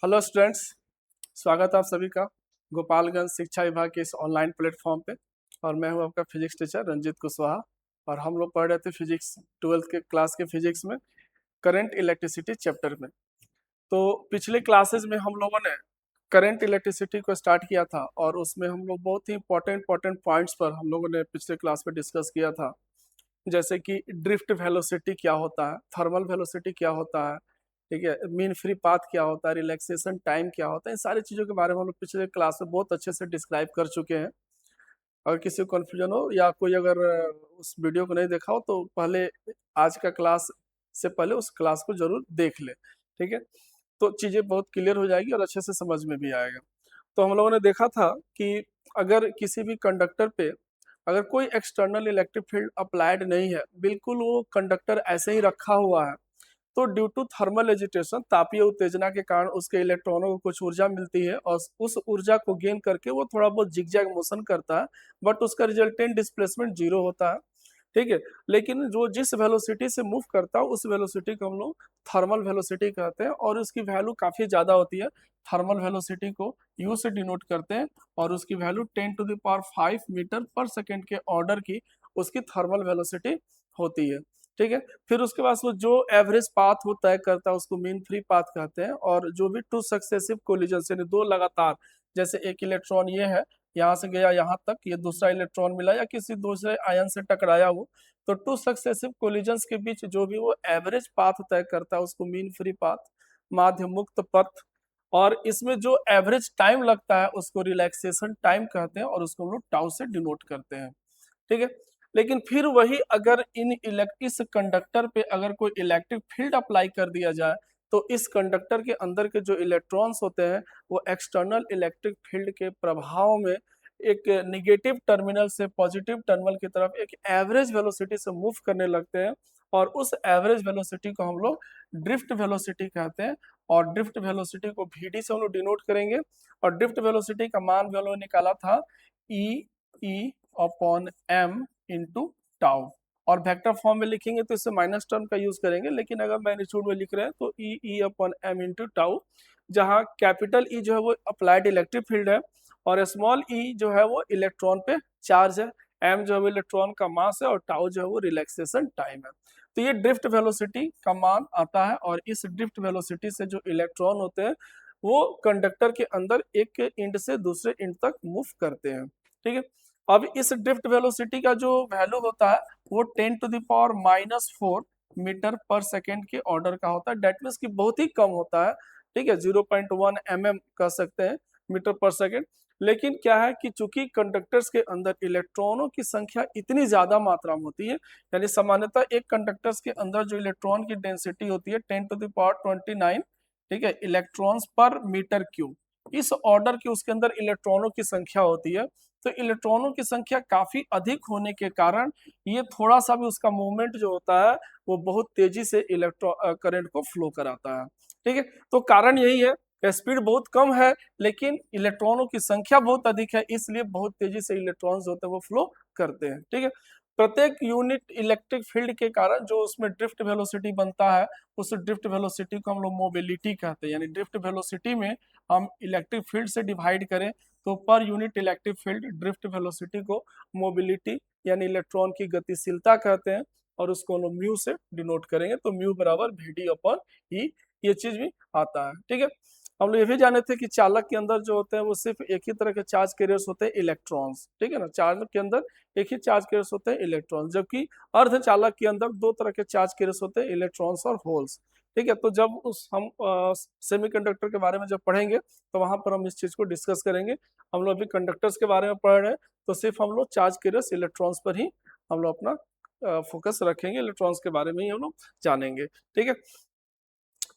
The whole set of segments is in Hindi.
हेलो स्टूडेंट्स, स्वागत है आप सभी का गोपालगंज शिक्षा विभाग के इस ऑनलाइन प्लेटफॉर्म पे। और मैं हूं आपका फिजिक्स टीचर रंजीत कुशवाहा। और हम लोग पढ़ रहे थे फिजिक्स 12th के क्लास के फिजिक्स में करंट इलेक्ट्रिसिटी चैप्टर में। तो पिछले क्लासेस में हम लोगों ने करंट इलेक्ट्रिसिटी को स्टार्ट किया था और उसमें हम लोग बहुत ही इंपॉर्टेंट पॉइंट्स पर हम लोगों ने पिछले क्लास में डिस्कस किया था। जैसे कि ड्रिफ्ट वेलोसिटी क्या होता है, थर्मल वेलोसिटी क्या होता है, ठीक है, मीन फ्री पाथ क्या होता है, रिलैक्सेशन टाइम क्या होता है, इन सारी चीज़ों के बारे में हम लोग पिछले क्लास में बहुत अच्छे से डिस्क्राइब कर चुके हैं। अगर किसी को कन्फ्यूजन हो या कोई अगर उस वीडियो को नहीं देखा हो तो पहले आज का क्लास से पहले उस क्लास को जरूर देख ले, ठीक है। तो चीज़ें बहुत क्लियर हो जाएगी और अच्छे से समझ में भी आएगा। तो हम लोगों ने देखा था कि अगर किसी भी कंडक्टर पे अगर कोई एक्सटर्नल इलेक्ट्रिक फील्ड अप्लाइड नहीं है, बिल्कुल वो कंडक्टर ऐसे ही रखा हुआ है, तो ड्यू टू थर्मल एजिटेशन, तापीय उत्तेजना के कारण उसके इलेक्ट्रॉनों को कुछ ऊर्जा मिलती है और उस ऊर्जा को गेन करके वो थोड़ा बहुत जिगजैग मोशन करता है, बट उसका रिजल्टेंट डिस्प्लेसमेंट जीरो होता है, ठीक है। लेकिन जो जिस वेलोसिटी से मूव करता है उस वेलोसिटी को हम लोग थर्मल वेलोसिटी कहते हैं और उसकी वैल्यू काफी ज्यादा होती है। थर्मल वेलोसिटी को यू से डिनोट करते हैं और उसकी वैल्यू 10⁵ मीटर पर सेकेंड के ऑर्डर की उसकी थर्मल वेलोसिटी होती है, ठीक है। फिर उसके बाद वो जो एवरेज पाथ वो तय करता है उसको मीन फ्री पाथ कहते हैं। और जो भी टू सक्सेसिव कोलिजन यानी दो लगातार, जैसे एक इलेक्ट्रॉन ये है, यहाँ से गया यहाँ तक, ये दूसरा इलेक्ट्रॉन मिला या किसी दूसरे आयन से टकराया हो, तो टू सक्सेसिव कोलिजन्स के बीच जो भी वो एवरेज पाथ तय करता है उसको मीन फ्री पाथ, माध्य मुक्त पथ, और इसमें जो एवरेज टाइम लगता है उसको रिलैक्सेशन टाइम कहते हैं और उसको हम लोग टाउ से डिनोट करते हैं, ठीक है। लेकिन फिर वही अगर इस कंडक्टर पे अगर कोई इलेक्ट्रिक फील्ड अप्लाई कर दिया जाए तो इस कंडक्टर के अंदर के जो इलेक्ट्रॉन्स होते हैं वो एक्सटर्नल इलेक्ट्रिक फील्ड के प्रभाव में एक निगेटिव टर्मिनल से पॉजिटिव टर्मिनल की तरफ एक एवरेज वेलोसिटी से मूव करने लगते हैं और उस एवरेज वेलोसिटी को हम लोग ड्रिफ्ट वेलोसिटी कहते हैं। और ड्रिफ्ट वेलोसिटी को vd से हम लोग डिनोट करेंगे और ड्रिफ्ट वेलोसिटी का मान भी हम लोग निकाला था E upon M into tau. और वेक्टर फॉर्म में लिखेंगे तो इससे माइनस टर्म का यूज करेंगे, लेकिन अगर मैग्नीट्यूड में लिख रहे हैं तो E upon M into tau, जहाँ कैपिटल ई जो है वो अप्लाइड इलेक्ट्रिक फील्ड है और स्मॉल ई जो है वो इलेक्ट्रॉन पे चार्ज है, एम जो है वो इलेक्ट्रॉन का मास है और टाउ जो है वो रिलैक्सेशन टाइम है। तो ये ड्रिफ्ट वेलोसिटी का मान आता है और इस ड्रिफ्ट वेलोसिटी से जो इलेक्ट्रॉन होते हैं वो कंडक्टर के अंदर एक इंड से दूसरे इंड तक मूव करते हैं, ठीक है। अब इस ड्रिफ्ट वेलोसिटी का जो वैल्यू होता है वो 10⁻⁻⁴ मीटर पर सेकेंड के ऑर्डर का होता है। डेट मीन्स की बहुत ही कम होता है, ठीक है, 0.1 mm कह सकते हैं मीटर पर सेकेंड। लेकिन क्या है कि चूंकि कंडक्टर्स के अंदर इलेक्ट्रॉनों की संख्या इतनी ज्यादा मात्रा में होती है, यानी सामान्यतः एक कंडक्टर्स के अंदर जो इलेक्ट्रॉन की डेंसिटी होती है 10⁻29, ठीक है, इलेक्ट्रॉन्स पर मीटर क्यूब, इस ऑर्डर की उसके अंदर इलेक्ट्रॉनों की संख्या होती है। तो इलेक्ट्रॉनों की संख्या काफी अधिक होने के कारण ये थोड़ा सा भी उसका मूवमेंट जो होता है वो बहुत तेजी से इलेक्ट्रॉन करंट को फ्लो कराता है, ठीक है। तो कारण यही है, स्पीड बहुत कम है लेकिन इलेक्ट्रॉनों की संख्या बहुत अधिक है, इसलिए बहुत तेजी से इलेक्ट्रॉन्स होते हैं वो फ्लो करते हैं, ठीक है। प्रत्येक यूनिट इलेक्ट्रिक फील्ड के कारण जो उसमें ड्रिफ्ट वेलोसिटी बनता है उस ड्रिफ्ट वेलोसिटी को हम लोग मोबिलिटी कहते हैं। यानी ड्रिफ्ट वेलोसिटी में हम इलेक्ट्रिक फील्ड से डिवाइड करें तो per unit electric field drift velocity को मोबिलिटी यानी इलेक्ट्रॉन की गतिशीलता कहते हैं और उसको हम लोग म्यू से डिनोट करेंगे, तो म्यू बराबर vd अपॉन ई, ये चीज भी आता है, ठीक है। हम लोग ये भी जाने थे कि चालक के अंदर जो होते हैं वो सिर्फ एक ही तरह के चार्ज कैरियर्स होते हैं, इलेक्ट्रॉन्स, ठीक है ना। चालक के अंदर एक ही चार्ज कैरियर्स होते हैं, इलेक्ट्रॉन्स, जबकि अर्धचालक के अंदर दो तरह के चार्ज कैरियर्स होते हैं, इलेक्ट्रॉन्स और होल्स, ठीक है। तो जब उस हम सेमीकंडक्टर के बारे में जब पढ़ेंगे तो वहां पर हम इस चीज को डिस्कस करेंगे। हम लोग अभी कंडक्टर्स के बारे में पढ़ रहे हैं तो सिर्फ हम लोग चार्ज कैरियर्स इलेक्ट्रॉन्स पर ही हम लोग अपना फोकस रखेंगे, इलेक्ट्रॉन्स के बारे में ही हम लोग जानेंगे, ठीक है।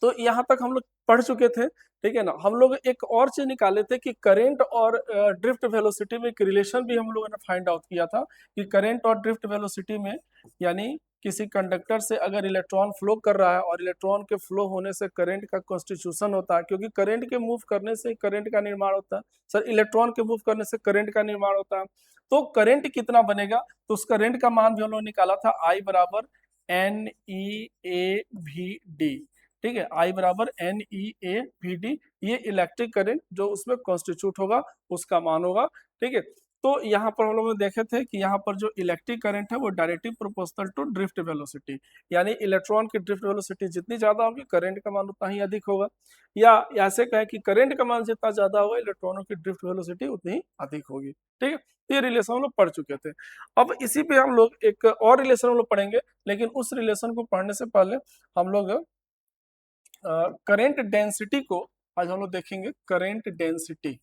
तो यहाँ तक हम लोग पढ़ चुके थे, ठीक है ना। हम लोग एक और चीज निकाले थे कि करंट और ड्रिफ्ट वेलोसिटी में एक रिलेशन भी हम लोगों ने फाइंड आउट किया था कि करंट और ड्रिफ्ट वेलोसिटी में, यानी किसी कंडक्टर से अगर इलेक्ट्रॉन फ्लो कर रहा है और इलेक्ट्रॉन के फ्लो होने से करंट का कॉन्स्टिट्यूशन होता है, क्योंकि करंट के मूव करने से करंट का निर्माण होता है, सर इलेक्ट्रॉन के मूव करने से करंट का निर्माण होता है। तो करंट कितना बनेगा, तो उस करंट का मान भी हम लोग निकाला था I बराबर NE/AV/d, ठीक है, I बराबर NEAVD, ये इलेक्ट्रिक करंट जो उसमें कॉन्स्टिट्यूट होगा उसका मान होगा। ठीक है, तो यहाँ पर हम लोग ने देखे थे कि यहाँ पर जो इलेक्ट्रिक करंट है वो directly proportional to drift velocity, यानी इलेक्ट्रॉन की ड्रिफ्ट वेलोसिटी जितनी ज्यादा होगी करंट का मान उतना ही अधिक होगा, या ऐसे कहें कि करंट का मान जितना ज्यादा होगा इलेक्ट्रॉनों की ड्रिफ्ट वेलोसिटी उतनी ही अधिक होगी। ठीक है, ये रिलेशन हम लोग पढ़ चुके थे। अब इसी पे हम लोग एक और रिलेशन हम लोग पढ़ेंगे, लेकिन उस रिलेशन को पढ़ने से पहले हम लोग करेंट डेंसिटी को आज हम लोग देखेंगे। Current density,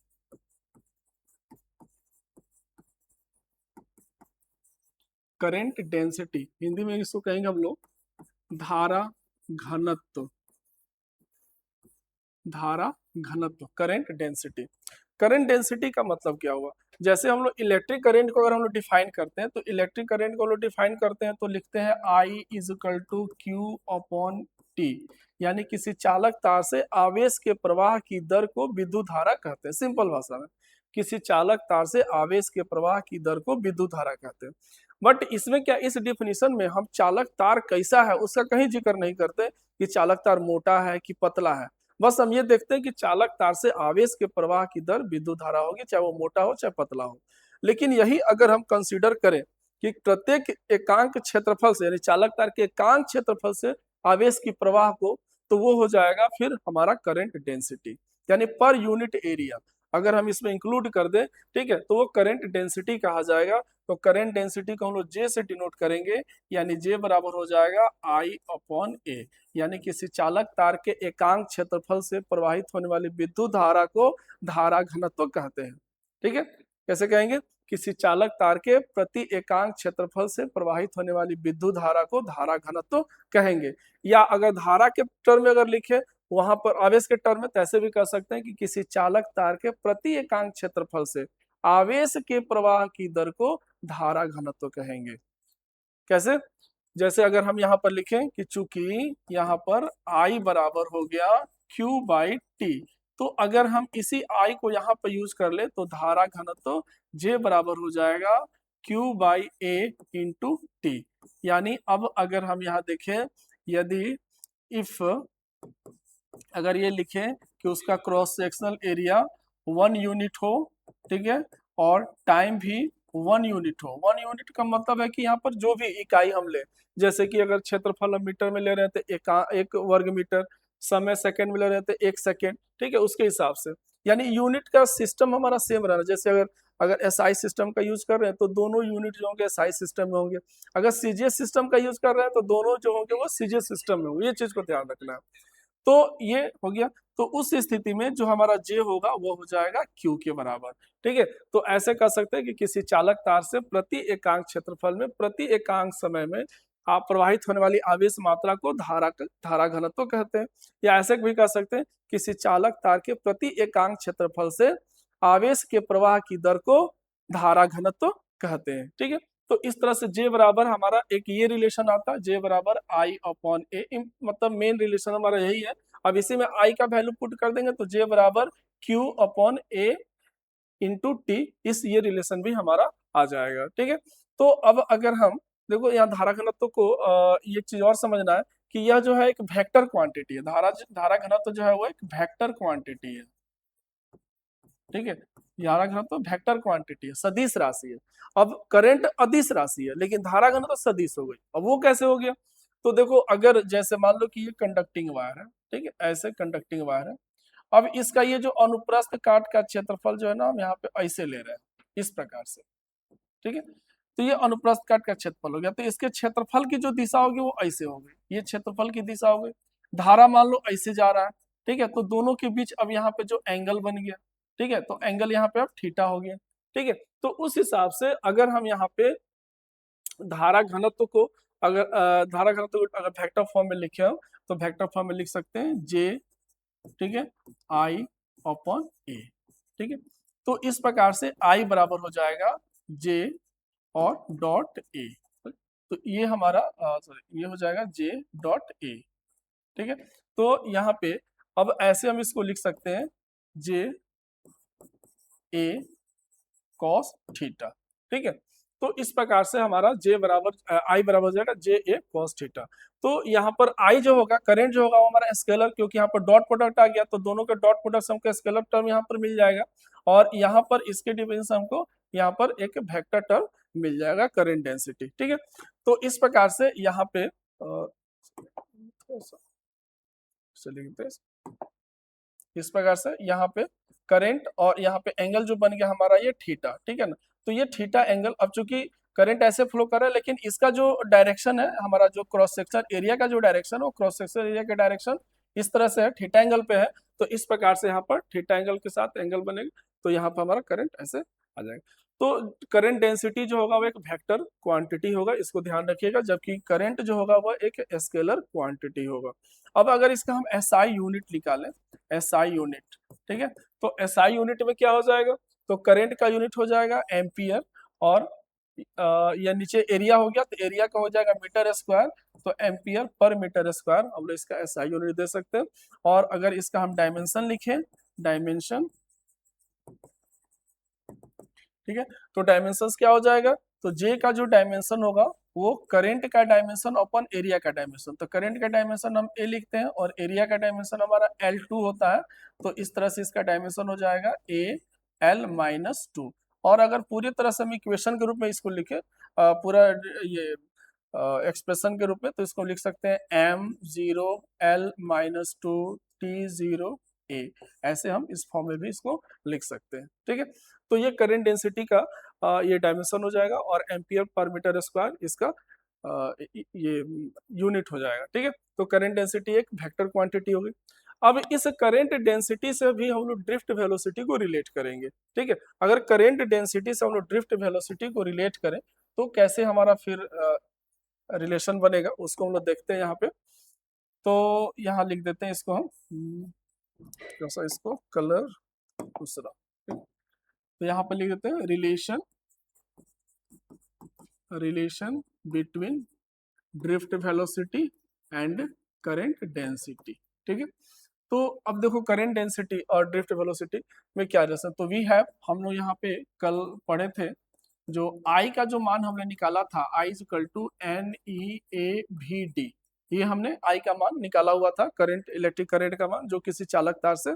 current density Hindi में इसको कहेंगे हम लोग धारा घनत्व, धारा घनत्व, करंट डेंसिटी। करंट डेंसिटी का मतलब क्या हुआ, जैसे हम लोग इलेक्ट्रिक करंट को अगर हम लोग डिफाइन करते हैं तो इलेक्ट्रिक करंट को लोग डिफाइन करते हैं तो लिखते हैं I is equal to Q upon T, यानी किसी चालक तार से आवेश के प्रवाह की दर को विद्युत धारा कहते हैं। सिंपल भाषा में किसी चालक तार से आवेश के प्रवाह की दर को विद्युत धारा कहते हैं। बट इसमें क्या, इस डिफिनीशन में हम चालक तार कैसा है उसका कहीं जिक्र नहीं करते कि चालक तार मोटा है कि पतला है, बस हम ये देखते हैं कि चालक तार से आवेश के प्रवाह की दर विद्युत धारा होगी, चाहे वो मोटा हो चाहे पतला हो। लेकिन यही अगर हम कंसीडर करें कि प्रत्येक एकांक क्षेत्रफल से, यानी चालक तार के एकांक क्षेत्रफल से आवेश की प्रवाह को, तो वो हो जाएगा फिर हमारा करंट डेंसिटी, यानी पर यूनिट एरिया अगर हम इसमें इंक्लूड कर दें, ठीक है, तो वो करंट डेंसिटी कहा जाएगा। तो करंट डेंसिटी को हम लोग जे से डिनोट करेंगे, यानी जे बराबर हो जाएगा I अपॉन ए, यानी किसी चालक तार के एकांक क्षेत्रफल से प्रवाहित होने वाली विद्युत धारा को धारा घनत्व कहते हैं। ठीक है, कैसे कहेंगे, किसी चालक तार के प्रति एकांक क्षेत्रफल से प्रवाहित होने वाली विद्युत धारा को धारा घनत्व कहेंगे। या अगर धारा के टर्म में अगर लिखे वहां पर आवेश के टर्म में, तैसे भी कह सकते हैं कि किसी चालक तार के प्रति एकांक क्षेत्रफल से आवेश के प्रवाह की दर को धारा घनत्व कहेंगे। कैसे, जैसे अगर हम यहाँ पर लिखें कि चूंकि यहाँ पर I बराबर हो गया Q बाई टी, तो अगर हम इसी I को यहाँ पर यूज कर ले तो धारा घनत्व J बराबर हो जाएगा Q by A into T. यानी अब अगर हम यहाँ देखें, यदि इफ अगर ये लिखें कि उसका क्रॉस सेक्शनल एरिया 1 यूनिट हो, ठीक है, और टाइम भी 1 यूनिट हो। 1 यूनिट का मतलब है कि यहाँ पर जो भी इकाई हम ले, जैसे कि अगर क्षेत्रफल हम मीटर में ले रहे थे एक वर्ग मीटर, समय सेकंड में ले रहे थे 1 सेकंड, ठीक है, उसके हिसाब से, यानी यूनिट का सिस्टम हमारा सेम रहना। जैसे अगर अगर एसआई सिस्टम का यूज कर रहे हैं तो दोनों यूनिट जो होंगे एसआई सिस्टम में होंगे, अगर सीजीएस सिस्टम का यूज कर रहे हैं तो दोनों जो होंगे वो सीजीएस सिस्टम में होंगे। ये चीज को ध्यान रखना है। तो ये हो गया, तो उस स्थिति में जो हमारा जे होगा वो हो जाएगा क्यू के बराबर। ठीक है, तो ऐसे कह सकते हैं कि किसी चालक तार से प्रति एकांक क्षेत्रफल में प्रति एकांक समय में आप प्रवाहित होने वाली आवेश मात्रा को धारा घनत्व कहते हैं। या ऐसे भी कह सकते हैं किसी चालक तार के प्रति एकांक क्षेत्रफल से आवेश के प्रवाह की दर को धारा घनत्व कहते हैं। ठीक है, तो इस तरह से जे बराबर हमारा एक ये रिलेशन आता है, जे बराबर I अपॉन ए, मतलब मेन रिलेशन हमारा यही है। अब इसी में I का वैल्यू पुट कर देंगे तो जे बराबर Q अपॉन ए इंटू टी, इस ये रिलेशन भी हमारा आ जाएगा। ठीक है, तो अब अगर हम देखो यहाँ धारा घनत्व को ये चीज और समझना है कि यह जो है एक वेक्टर क्वांटिटी है। धारा घनत्व जो है वो एक वेक्टर क्वांटिटी है। ठीक है, धारा घनत्व वेक्टर क्वांटिटी है, सदिश राशि है। अब करंट अदिश राशि है लेकिन धारा घनत्व सदिश हो गई। अब वो कैसे हो गया, तो देखो अगर जैसे मान लो कि ये कंडक्टिंग वायर है, ठीक है, ऐसे कंडक्टिंग वायर है। अब इसका ये जो अनुप्रस्थ काट का क्षेत्रफल जो है ना, हम यहाँ पे ऐसे ले रहे हैं इस प्रकार से। ठीक है, तो ये अनुप्रस्थ काट का क्षेत्रफल हो गया, तो इसके क्षेत्रफल की जो दिशा होगी वो ऐसे हो गई, ये क्षेत्रफल की दिशा हो गई। धारा मान लो ऐसे जा रहा है, ठीक है, तो दोनों के बीच अब यहाँ पे जो एंगल बन गया, ठीक है, तो एंगल यहाँ पे अब थीटा हो गया। ठीक है, तो उस हिसाब से अगर हम यहाँ पे धारा घनत्व को धारा घनत्व को अगर वेक्टर फॉर्म में लिखे हो तो वेक्टर फॉर्म में लिख सकते हैं जे, ठीक है, I अपॉन ए। ठीक है, तो इस प्रकार से I बराबर हो जाएगा J और डॉट ए, तो ये हमारा सॉरी ये हो जाएगा J डॉट ए। ठीक है, तो यहाँ पे अब ऐसे हम इसको लिख सकते हैं J A कॉस थीटा। ठीक है, तो इस प्रकार से हमारा जे बराबर आई बराबर हो जाएगा जे ए कॉस थीटा। तो यहाँ पर आई जो होगा, करंट जो होगा वो हमारा स्केलर, क्योंकि यहाँ पर डॉट प्रोडक्ट आ गया तो दोनों के डॉट प्रोडक्ट से हमको स्केलर टर्म यहाँ पर मिल जाएगा, और यहाँ पर इसके डिवीजन से हमको यहाँ पर एक वेक्टर टर्म मिल जाएगा करंट डेंसिटी। ठीक है, तो इस प्रकार से यहाँ पे लिखते हैं इस प्रकार से यहाँ पे करंट और यहाँ पे एंगल जो बन गया हमारा ये थीटा। ठीक है ना, तो ये थीटा एंगल, अब चूंकि करंट ऐसे फ्लो कर रहा है लेकिन इसका जो डायरेक्शन है, हमारा जो क्रॉस सेक्शन एरिया का जो डायरेक्शन है वो क्रॉस सेक्शन एरिया का डायरेक्शन इस तरह से है, थीटा एंगल पे है, तो इस प्रकार से यहाँ पर थीटा एंगल के साथ एंगल बनेगा, तो यहाँ पर हमारा करंट ऐसे आ जाएगा। तो करंट डेंसिटी जो होगा वो एक वेक्टर क्वांटिटी होगा, इसको ध्यान रखिएगा, जबकि करंट जो होगा वह एक स्केलर क्वांटिटी होगा। अब अगर इसका हम एसआई यूनिट निकालें, एसआई यूनिट, ठीक है, तो एसआई यूनिट में क्या हो जाएगा, तो करंट का यूनिट हो जाएगा एम्पियर, और या नीचे एरिया हो गया तो एरिया का हो जाएगा मीटर स्क्वायर, तो एम्पियर पर मीटर स्क्वायर हम लोग इसका एसआई यूनिट दे सकते हैं। और अगर इसका हम डायमेंशन लिखें, डायमेंशन, ठीक है, तो डायमेंशन क्या हो जाएगा, तो जे का जो डायमेंशन होगा वो करंट का डायमेंशन अपन एरिया का डायमेंशन, तो करंट का डायमेंशन हम ए लिखते हैं और एरिया का डायमेंशन हमारा L2 होता है, तो इस तरह से इसका डायमेंशन हो जाएगा A L-2। और अगर पूरी तरह से हम इक्वेशन के रूप में इसको लिखे, पूरा ये एक्सप्रेशन के रूप में, तो इसको लिख सकते हैं M0L-2T0A, ऐसे हम इस फॉर्म में भी इसको लिख सकते हैं। ठीक है, तो ये करंट डेंसिटी का ये डायमेंशन हो जाएगा, और एम्पियर पर मीटर स्क्वायर इसका ये यूनिट हो जाएगा। ठीक है, तो करंट डेंसिटी एक वेक्टर क्वांटिटी होगी। अब इस करंट डेंसिटी से भी हम लोग ड्रिफ्ट वेलोसिटी को रिलेट करेंगे। ठीक है, अगर करंट डेंसिटी से हम लोग ड्रिफ्ट वेलोसिटी को रिलेट करें तो कैसे हमारा फिर रिलेशन बनेगा, उसको हम लोग देखते हैं यहाँ पे। तो यहाँ लिख देते हैं इसको हम, जैसा इसको कलर दूसरा, तो यहाँ पर लिख देते हैं relation, relation between drift velocity and current density. ठीक है, तो अब देखो करंट डेंसिटी और ड्रिफ्ट वेलोसिटी में क्या रिलेशन, तो वी हैव, हम लोग यहाँ पे कल पढ़े थे, जो I का जो मान हमने निकाला था, I इक्वल टू NEAVD, ये हमने I का मान निकाला हुआ था, करंट, इलेक्ट्रिक करंट का मान जो किसी चालक तार से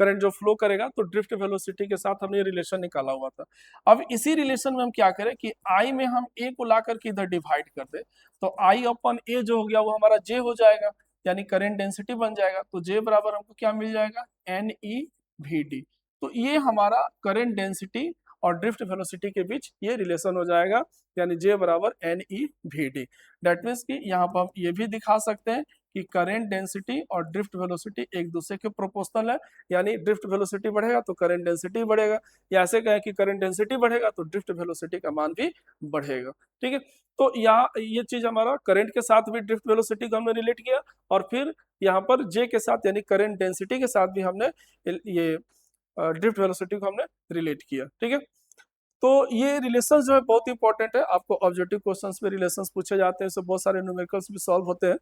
करंट जो फ्लो करेगा, तो ड्रिफ्ट वेलोसिटी के साथ हमने ये रिलेशन निकाला हुआ था। अब इसी रिलेशन में हम क्या करें कि I में हम A को ला करके इधर डिवाइड कर दे, तो I अपन A जो हो गया वो हमारा J हो जाएगा, यानी करंट डेंसिटी बन जाएगा, तो J बराबर हमको क्या मिल जाएगा, NEVD। तो ये हमारा करंट डेंसिटी और ड्रिफ्ट वेलोसिटी के बीच ये रिलेशन हो जाएगा, यानी J बराबर NEVD। दैट मीन्स कि यहाँ पर हम ये भी दिखा सकते हैं कि करंट डेंसिटी और ड्रिफ्ट वेलोसिटी एक दूसरे के प्रोपोर्शनल है, यानी ड्रिफ्ट वेलोसिटी बढ़ेगा तो करंट डेंसिटी बढ़ेगा, या ऐसे कहें कि करंट डेंसिटी बढ़ेगा तो ड्रिफ्ट वेलोसिटी का मान भी बढ़ेगा। ठीक है, तो यहाँ ये चीज हमारा करंट के साथ भी ड्रिफ्ट वेलोसिटी को हमने रिलेट किया, और फिर यहाँ पर J के साथ यानी करंट डेंसिटी के साथ भी हमने ये ड्रिफ्ट वेलोसिटी को हमने रिलेट किया। ठीक है, तो ये रिलेशन जो है बहुत इंपॉर्टेंट है, आपको ऑब्जेक्टिव क्वेश्चंस में रिलेशंस पूछे जाते हैं, इससे बहुत सारे न्यूमेरिकल्स भी सॉल्व होते हैं।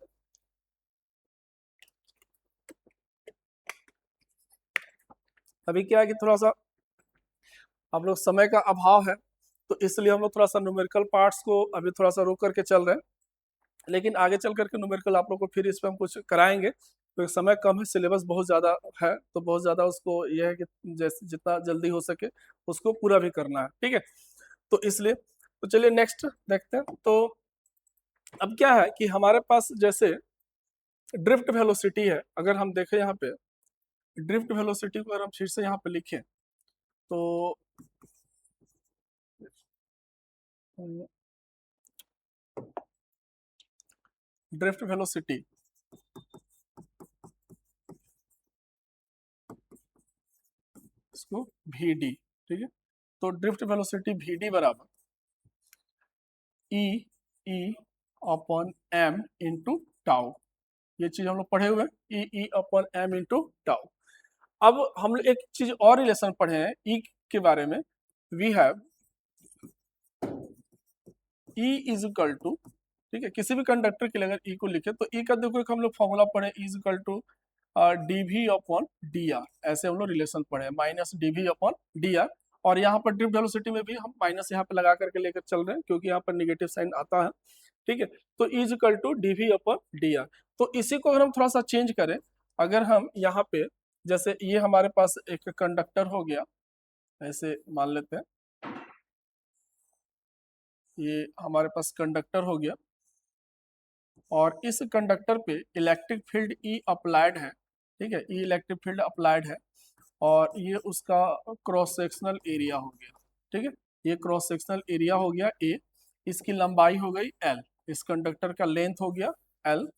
अभी क्या है कि थोड़ा सा आप लोग समय का अभाव है, तो इसलिए हम लोग थोड़ा सा न्यूमेरिकल पार्ट्स को अभी थोड़ा सा रोक करके चल रहे हैं, लेकिन आगे चल करके न्यूमेरिकल आप लोग को फिर इस पर हम कुछ कराएंगे, तो समय कम है, सिलेबस बहुत ज़्यादा है, तो बहुत ज़्यादा उसको यह है कि जैसे जितना जल्दी हो सके उसको पूरा भी करना है। ठीक है, तो इसलिए, तो चलिए नेक्स्ट देखते हैं। तो अब क्या है कि हमारे पास जैसे ड्रिफ्ट वेलोसिटी है, अगर हम देखें यहाँ पे ड्रिफ्ट वेलोसिटी को अगर हम फिर से यहाँ पे लिखें, तो ड्रिफ्ट वेलोसिटी इसको VD, ठीक है, तो ड्रिफ्ट वेलोसिटी VD बराबर E/m/टाउ, ये चीज हम लोग पढ़े हुए हैं, E/m/टाउ। अब हम लोग एक चीज और रिलेशन पढ़े हैं E के बारे में, we have E is equal to, ठीक है, किसी भी कंडक्टर के लिए अगर E को लिखे तो E का देखो एक हम लोग फॉर्मूला पढ़े, E is equal to dV/dr, ऐसे हम लोग रिलेशन पढ़े, -dV/dr, और यहाँ पर ड्रिफ्ट वेलोसिटी में भी हम माइनस यहाँ पे लगा करके लेकर चल रहे हैं क्योंकि यहाँ पर निगेटिव साइन आता है, ठीक है। तो is equal to dv upon dr। तो इसी को अगर हम थोड़ा सा चेंज करें, अगर हम यहाँ पे जैसे ये हमारे पास एक कंडक्टर हो गया, ऐसे मान लेते हैं ये हमारे पास कंडक्टर हो गया और इस कंडक्टर पे इलेक्ट्रिक फील्ड ई अप्लाइड है, ठीक है, ई इलेक्ट्रिक फील्ड अप्लाइड है और ये उसका क्रॉस सेक्शनल एरिया हो गया, ठीक है। ये क्रॉस सेक्शनल एरिया हो गया ए, इसकी लंबाई हो गई एल, इस कंडक्टर का लेंथ हो गया एल,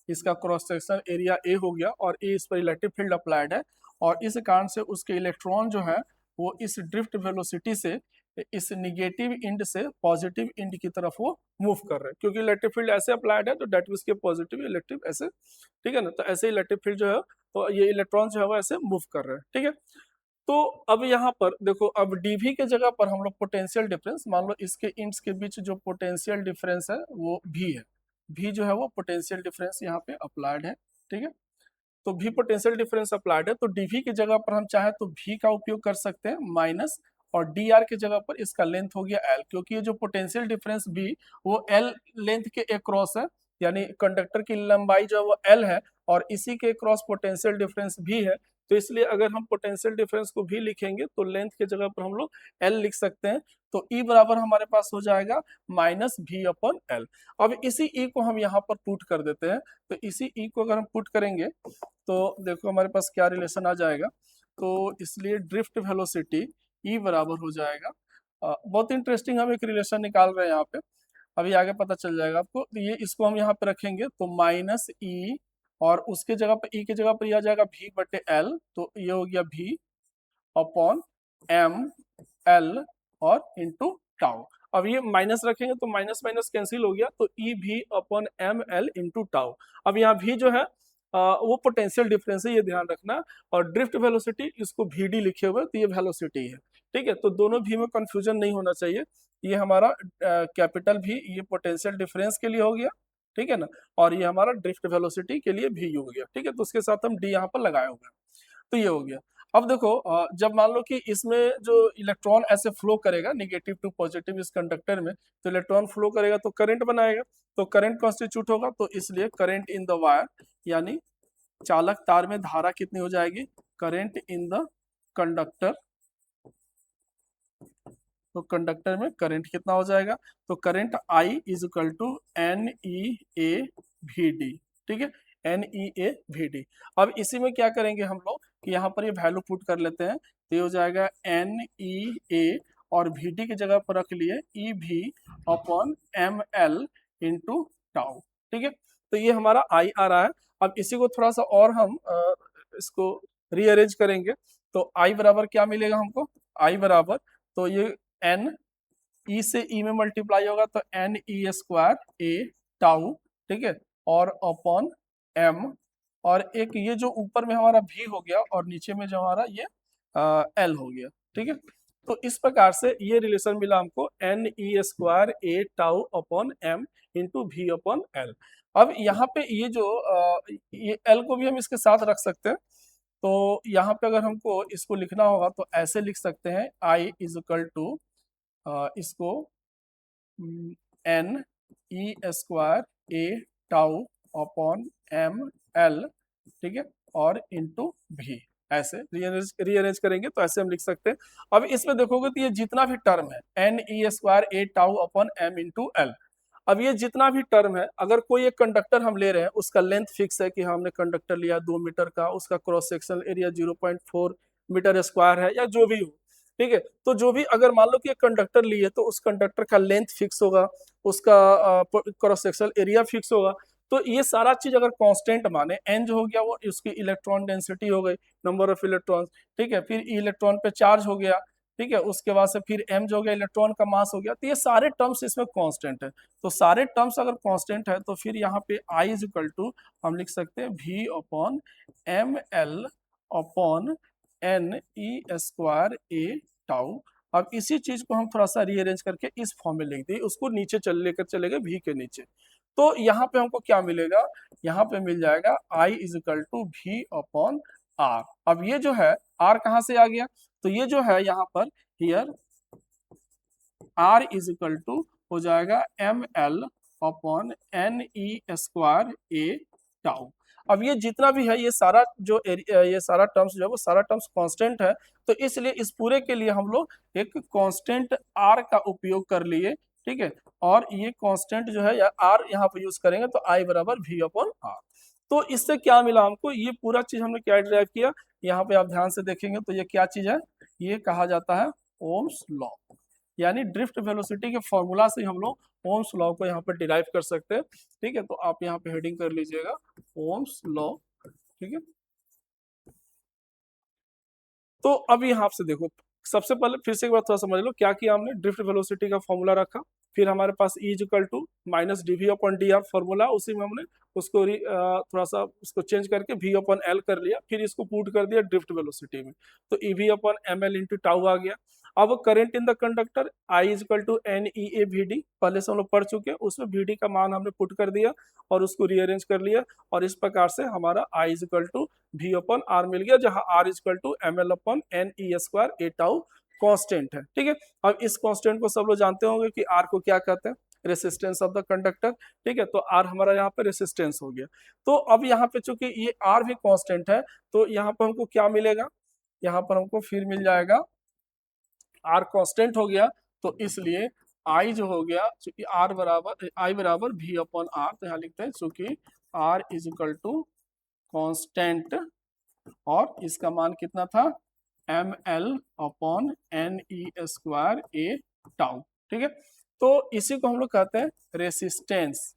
इसका क्रॉस सेक्शनल एरिया ए हो गया और ए इस पर इलेक्ट्रिक फील्ड अप्लाइड है और इस कारण से उसके इलेक्ट्रॉन जो है वो इस ड्रिफ्ट वेलोसिटी से इस निगेटिव इंड से पॉजिटिव इंड की तरफ वो मूव कर रहे हैं, क्योंकि इलेक्ट्रिक फील्ड ऐसे अप्लाइड है तो डेट मींस के पॉजिटिव इलेक्ट्रिक ऐसे, ठीक है ना। तो ऐसे इलेक्ट्रिक फील्ड जो है तो ये इलेक्ट्रॉन जो है वो ऐसे मूव कर रहे हैं, ठीक है। तो अब यहाँ पर देखो, अब डीवी के जगह पर हम लोग पोटेंशियल डिफरेंस मान लो, इसके इंड्स के बीच जो पोटेंशियल डिफरेंस है वो भी है, भी जो है वो पोटेंशियल डिफरेंस यहाँ पे अप्लाइड है, ठीक है। तो भी पोटेंशियल डिफरेंस अप्लाइड है तो डीवी की जगह पर हम चाहे तो भी का उपयोग कर सकते हैं माइनस, और डी आर की जगह पर इसका लेंथ हो गया एल, क्योंकि ये जो पोटेंशियल डिफरेंस भी वो एल लेंथ के अक्रॉस है, यानी कंडक्टर की लंबाई जो है वो एल है और इसी के क्रॉस पोटेंशियल डिफरेंस भी है, तो इसलिए अगर हम पोटेंशियल डिफरेंस को भी लिखेंगे तो लेंथ की जगह पर हम लोग एल लिख सकते हैं। तो ई बराबर हमारे पास हो जाएगा माइनस भी अपॉन एल। अब इसी ई को हम यहाँ पर पुट कर देते हैं, तो इसी ई को अगर हम पुट करेंगे तो देखो हमारे पास क्या रिलेशन आ जाएगा। तो इसलिए ड्रिफ्ट वेलोसिटी ई बराबर हो जाएगा, बहुत इंटरेस्टिंग हम एक रिलेशन निकाल रहे हैं यहाँ पे, अभी आगे पता चल जाएगा आपको। तो ये इसको हम यहाँ पे रखेंगे तो माइनस ई और उसके जगह पे ई की जगह पर यह आ जाएगा भी बटे एल, तो ये हो गया भी अपॉन एम एल और इंटू टाउ। अब ये माइनस रखेंगे तो माइनस माइनस कैंसिल हो गया, तो ई भी upon M L into tau. अब यहाँ भी जो है वो पोटेंशियल डिफरेंस है, ये ध्यान रखना, और ड्रिफ्ट वेलोसिटी इसको भी डी लिखे हुए तो ये वेलोसिटी है, ठीक है। तो दोनों भी में कंफ्यूजन नहीं होना चाहिए, ये हमारा कैपिटल भी ये पोटेंशियल डिफरेंस के लिए हो गया, ठीक है ना, और ये हमारा ड्रिफ्ट वेलोसिटी के लिए भी हो गया, ठीक है। तो उसके साथ हम डी यहाँ पर लगाए हुए हैं, तो ये हो गया। अब देखो जब मान लो कि इसमें जो इलेक्ट्रॉन ऐसे फ्लो करेगा निगेटिव टू पॉजिटिव इस कंडक्टर में, तो इलेक्ट्रॉन फ्लो करेगा तो करंट बनाएगा, तो करंट कॉन्स्टिट्यूट होगा, तो इसलिए करंट इन द वायर यानी चालक तार में धारा कितनी हो जाएगी, करंट इन द कंडक्टर, तो कंडक्टर में करंट कितना हो जाएगा, तो current I is equal to N E A V D, ठीक है, N E A V D. अब इसी में क्या करेंगे हम लोग कि यहाँ पर ये वैल्यू पुट कर लेते हैं, तो ये हो जाएगा एन ई ए और वी डी की जगह पर रख लिए ई भी upon M L into tau, ठीक है। तो ये हमारा आई आ रहा है। अब इसी को थोड़ा सा और हम इसको रीअरेंज करेंगे, तो आई बराबर क्या मिलेगा हमको, आई बराबर, तो ये एन ई से ई में मल्टीप्लाई होगा तो N E square A tau, ठीक है, और अपॉन एम, और एक ये जो ऊपर में हमारा भी हो गया और नीचे में जो हमारा ये एल हो गया, ठीक है। तो इस प्रकार से ये रिलेशन मिला हमको N E square A tau upon M into भी अपॉन एल। अब यहाँ पे ये जो ये एल को भी हम इसके साथ रख सकते हैं, तो यहाँ पे अगर हमको इसको लिखना होगा तो ऐसे लिख सकते हैं आई इज इक्वल टू इसको N E square A tau upon M L, ठीक है, और इंटू भी, ऐसे रीअरेंज करेंगे तो ऐसे हम लिख सकते हैं। अब इसमें देखोगे तो ये जितना भी टर्म है N E square A tau upon M into L, अब ये जितना भी टर्म है, अगर कोई एक कंडक्टर हम ले रहे हैं, उसका लेंथ फिक्स है कि हमने कंडक्टर लिया 2 मीटर का, उसका cross sectional area 0.4 metre square है या जो भी हो, ठीक है। तो जो भी अगर मान लो कि एक कंडक्टर लिए तो उस कंडक्टर का लेंथ फिक्स होगा, उसका क्रॉस सेक्शनल एरिया फिक्स होगा, तो ये सारा चीज अगर कांस्टेंट माने, एन जो हो गया वो उसकी इलेक्ट्रॉन डेंसिटी हो गई, नंबर ऑफ इलेक्ट्रॉन, ठीक है, फिर इलेक्ट्रॉन पे चार्ज हो गया, ठीक है, उसके बाद से फिर एम जो हो गया इलेक्ट्रॉन का मास हो गया, तो ये सारे टर्म्स इसमें कांस्टेंट है। तो सारे टर्म्स अगर कांस्टेंट है तो फिर यहाँ पे आई इज इक्वल टू हम लिख सकते हैं भी upon M L upon N E square A tau. अब इसी चीज को हम थोड़ा सा रीअरेंज करके इस फॉर्म में लिख दें, उसको नीचे लेकर चले गए भी के नीचे, तो यहाँ पे हमको क्या मिलेगा, यहाँ पे मिल जाएगा आई इज इक्वल टू भी अपॉन आर। अब ये जो है आर कहाँ से आ गया, तो ये जो है यहाँ पर here R is equal to हो जाएगा ml upon NE² A tau. अब ये जितना भी है ये सारा जो ये सारा टर्म्स जो है वो सारा टर्म्स कांस्टेंट है, तो इसलिए इस पूरे के लिए हम लोग एक कांस्टेंट r का उपयोग कर लिए, ठीक है। और ये कांस्टेंट जो है या r यहाँ पे यूज करेंगे तो I बराबर V अपॉन आर। तो इससे क्या मिला हमको, ये पूरा चीज हमने क्या ड्राइव किया, यहाँ पे आप ध्यान से देखेंगे तो ये क्या चीज है, ये कहा जाता है ओम्स लॉ। यानी ड्रिफ्ट वेलोसिटी के फॉर्मूला से हम लोग ओम्स लॉ को यहाँ पे डिराइव कर सकते हैं, ठीक है। तो आप यहाँ पे हेडिंग कर लीजिएगा ओम्स लॉ, ठीक है। तो अब यहाँ से देखो, सबसे पहले फिर से एक बार थोड़ा समझ लो क्या किया हमने, ड्रिफ्ट वेलोसिटी का फॉर्मूला रखा, फिर हमारे पास E equal to minus D V upon D R formula, उसी में हमने उसको थोड़ा सा उसको चेंज करके V अपॉन एल कर लिया, फिर इसको पुट कर दिया ड्रिफ्ट वेलोसिटी में, तो E V upon M L into tau आ गया। अब current in the conductor I is equal to N E A V D, पहले से हम लोग पढ़ चुके हैं, उसमें वी डी का मान हमने पुट कर दिया और उसको रीअरेंज कर लिया, और इस प्रकार से हमारा I is equal to V upon R मिल गया, जहां R is equal to M L upon NE² A tau constant है, ठीक है। अब इस कांस्टेंट को सब लोग जानते होंगे कि R को क्या कहते हैं, रेसिस्टेंस ऑफ द कंडक्टर, ठीक है। तो R हमारा यहाँ पे रेसिस्टेंस हो गया। तो अब यहाँ पे चूंकि ये R भी कांस्टेंट है, तो यहाँ पर हमको क्या मिलेगा, यहाँ पर हमको फिर मिल जाएगा R कांस्टेंट हो गया, तो इसलिए I जो हो गया, चूंकि I बराबर V अपॉन आर, तो यहाँ लिखते हैं चूंकि R is equal to constant, और इसका मान कितना था ml upon NE² A tau, ठीक है। तो इसी को हम लोग कहते हैं resistance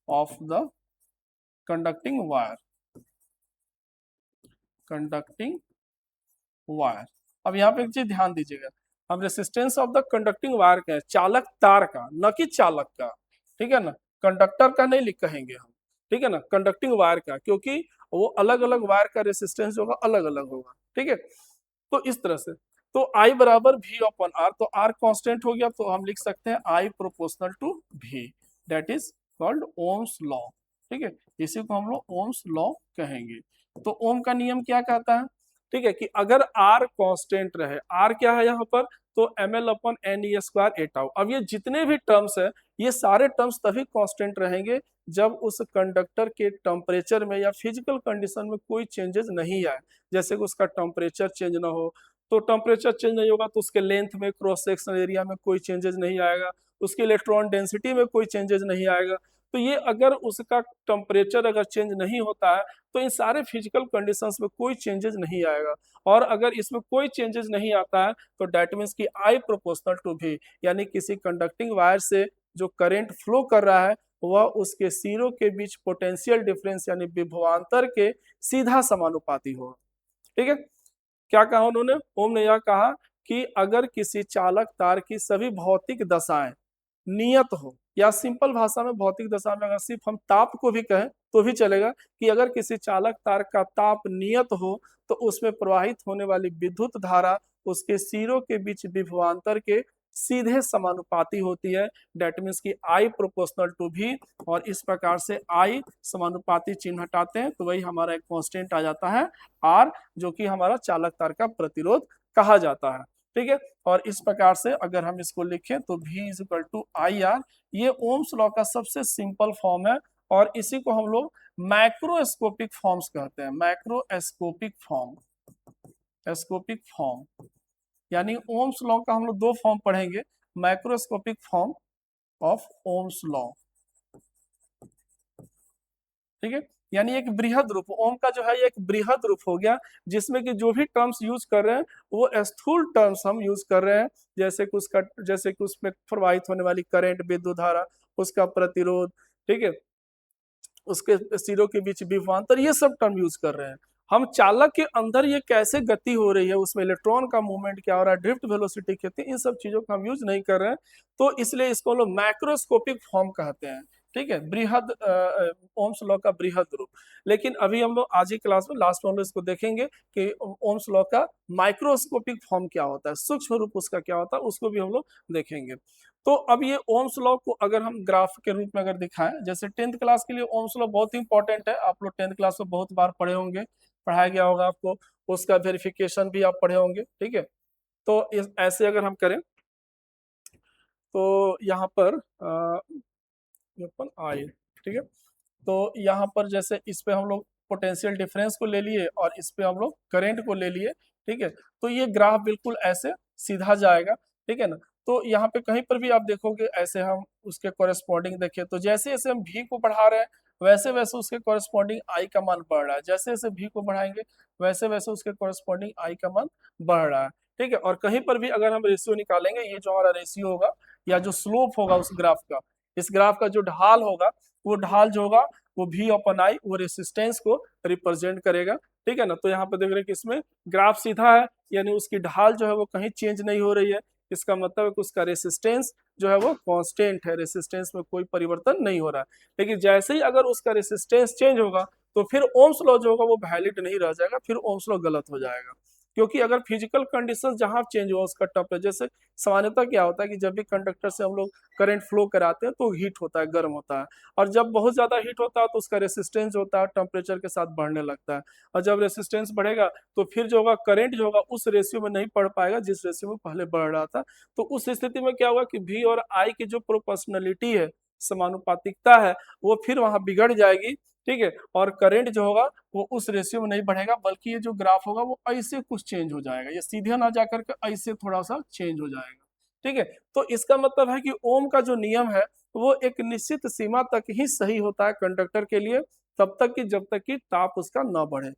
of the conducting wire. अब यहाँ पे एक चीज ध्यान दीजिएगा, हम resistance of the conducting wire का है, चालक तार का, न कि चालक का, ठीक है ना, कंडक्टर का नहीं लिख कहेंगे हम, ठीक है ना, कंडक्टिंग वायर का, क्योंकि वो अलग अलग वायर का रेसिस्टेंस होगा, अलग अलग होगा, ठीक है। तो इस तरह से, तो I बराबर V अपॉन आर, तो R कांस्टेंट हो गया, तो हम लिख सकते हैं I proportional to V, that is called Ohm's law, ठीक है। इसी को हम लोग ओम्स लॉ कहेंगे। तो ओम का नियम क्या कहता है, ठीक है, कि अगर R कांस्टेंट रहे, R क्या है यहाँ पर, तो ml upon NE² A tau. अब ये जितने भी टर्म्स है, ये सारे टर्म्स तभी कांस्टेंट रहेंगे जब उस कंडक्टर के टेम्परेचर में या फिजिकल कंडीशन में कोई चेंजेस नहीं आए, जैसे कि उसका टेम्परेचर चेंज ना हो, तो टेम्परेचर चेंज नहीं होगा तो उसके लेंथ में, क्रॉस सेक्शन एरिया में कोई चेंजेस नहीं आएगा, उसके इलेक्ट्रॉन डेंसिटी में कोई चेंजेस नहीं आएगा। तो ये अगर उसका टेम्परेचर अगर चेंज नहीं होता है, तो इन सारे फिजिकल कंडीशंस में कोई चेंजेस नहीं आएगा, और अगर इसमें कोई चेंजेस नहीं आता है तो डेट मीन्स कि I प्रोपोर्शनल टू V, यानी किसी कंडक्टिंग वायर से जो करंट फ्लो कर रहा है वह उसके सिरों के बीच पोटेंशियल डिफरेंस यानी विभवांतर के सीधा समानुपाती हो, ठीक है। क्या कहा उन्होंने, ओम ने यह कहा कि अगर किसी चालक तार की सभी भौतिक दशाएं नियत हो, या सिंपल भाषा में भौतिक दशा में अगर सिर्फ हम ताप को भी कहें तो भी चलेगा, कि अगर किसी चालक तार का ताप नियत हो तो उसमें प्रवाहित होने वाली विद्युत धारा उसके सिरों के बीच विभवांतर के सीधे समानुपाती होती है, डेट मीन्स की I प्रोपोर्शनल टू V, और इस प्रकार से I समानुपाती चिन्ह हटाते हैं तो वही हमारा एक कांस्टेंट आ जाता है R, जो कि हमारा चालक तार का प्रतिरोध कहा जाता है, ठीक है। और इस प्रकार से अगर हम इसको लिखें तो V is equal to IR, ये ओम्स लॉ का सबसे सिंपल फॉर्म है, और इसी को हम लोग मैक्रोस्कोपिक फॉर्म्स कहते हैं, एस्कोपिक फॉर्म, यानी ओम्स लॉ का हम लोग दो फॉर्म पढ़ेंगे, macroscopic form of Ohm's law, ठीक है। यानी एक बृहद रूप, ओम का जो है ये एक बृहद रूप हो गया, जिसमें कि जो भी टर्म्स यूज कर रहे हैं वो स्थूल टर्म्स हम यूज कर रहे हैं, जैसे कि उसमें प्रवाहित होने वाली करंट, विद्युत धारा, उसका प्रतिरोध, ठीक है, उसके सिरों के बीच विभवांतर, ये सब टर्म यूज कर रहे हैं। हम चालक के अंदर ये कैसे गति हो रही है, उसमें इलेक्ट्रॉन का मूवमेंट क्या हो रहा है, ड्रिफ्ट वेलोसिटी कितनी, इन सब चीजों का हम यूज नहीं कर रहे हैं, तो इसलिए इसको लोग मैक्रोस्कोपिक फॉर्म कहते हैं, ठीक है, बृहद ओम्स लॉ का बृहद रूप। लेकिन अभी हम लोग आज ही क्लास में लास्ट में हम लोग इसको देखेंगे कि ओम्स लॉ का माइक्रोस्कोपिक फॉर्म क्या होता है, सूक्ष्म रूप उसका क्या होता है, उसको भी हम लोग देखेंगे। तो अब ये ओम्स लॉ को अगर हम ग्राफ के रूप में अगर दिखाएं, जैसे 10th क्लास के लिए ओम्स लॉ बहुत इंपॉर्टेंट है, आप लोग 10th क्लास में बहुत बार पढ़े होंगे, पढ़ाया गया होगा आपको। उसका वेरिफिकेशन भी आप पढ़े होंगे, ठीक है। तो ऐसे अगर हम करें तो यहाँ पर आई, ठीक है। तो यहाँ पर जैसे इस पे हम लोग पोटेंशियल डिफरेंस को ले लिए और इस पे हम लोग करंट को ले लिए, ठीक है। तो ये ग्राफ बिल्कुल ऐसे सीधा जाएगा, ठीक है ना। तो यहाँ पे कहीं पर भी आप देखोगे ऐसे हम उसके कॉरेस्पॉन्डिंग देखें तो जैसे जैसे हम भी को बढ़ा रहे हैं वैसे वैसे उसके कॉरेस्पॉन्डिंग आई का मान बढ़ रहा है, जैसे जैसे भी को बढ़ाएंगे वैसे वैसे उसके कॉरेस्पॉन्डिंग आई का मान बढ़ रहा है, ठीक है। और कहीं पर भी अगर हम रेशियो निकालेंगे, ये जो हमारा रेशियो होगा या जो स्लोप होगा उस ग्राफ का, इस ग्राफ का जो ढाल होगा वो ढाल जो होगा वो भी अपन आई वो रेसिस्टेंस को रिप्रेजेंट करेगा, ठीक है ना। तो यहाँ पे देख रहे हैं कि इसमें ग्राफ सीधा है यानी उसकी ढाल जो है वो कहीं चेंज नहीं हो रही है, इसका मतलब है कि उसका रेसिस्टेंस जो है वो कांस्टेंट है, रेसिस्टेंस में कोई परिवर्तन नहीं हो रहा है। लेकिन जैसे ही अगर उसका रेसिस्टेंस चेंज होगा तो फिर ओम्स लॉ जो होगा वो वैलिड नहीं रह जाएगा, फिर ओम्स लॉ गलत हो जाएगा। क्योंकि अगर फिजिकल कंडीशन जहां चेंज हुआ उसका टेम्परेचर, जैसे सामान्यतः क्या होता है कि जब भी कंडक्टर से हम लोग करंट फ्लो कराते हैं तो हीट होता है, गर्म होता है, और जब बहुत ज्यादा हीट होता है तो उसका रेसिस्टेंस होता है टेम्परेचर के साथ बढ़ने लगता है, और जब रेसिस्टेंस बढ़ेगा तो फिर जो होगा करंट जो होगा उस रेशियो में नहीं बढ़ पाएगा जिस रेशियो में पहले बढ़ रहा था। तो उस स्थिति में क्या होगा कि भी और आई की जो प्रोपोर्शनलिटी है, समानुपातिकता है, वो फिर वहां बिगड़ जाएगी, ठीक है। और करंट जो होगा वो उस रेशियो में नहीं बढ़ेगा बल्कि ये जो ग्राफ होगा वो ऐसे कुछ चेंज हो जाएगा, ये सीधे ना जाकर के ऐसे थोड़ा सा चेंज हो जाएगा, ठीक है। तो इसका मतलब है कि ओम का जो नियम है वो एक निश्चित सीमा तक ही सही होता है कंडक्टर के लिए, तब तक कि जब तक कि ताप उसका ना बढ़े।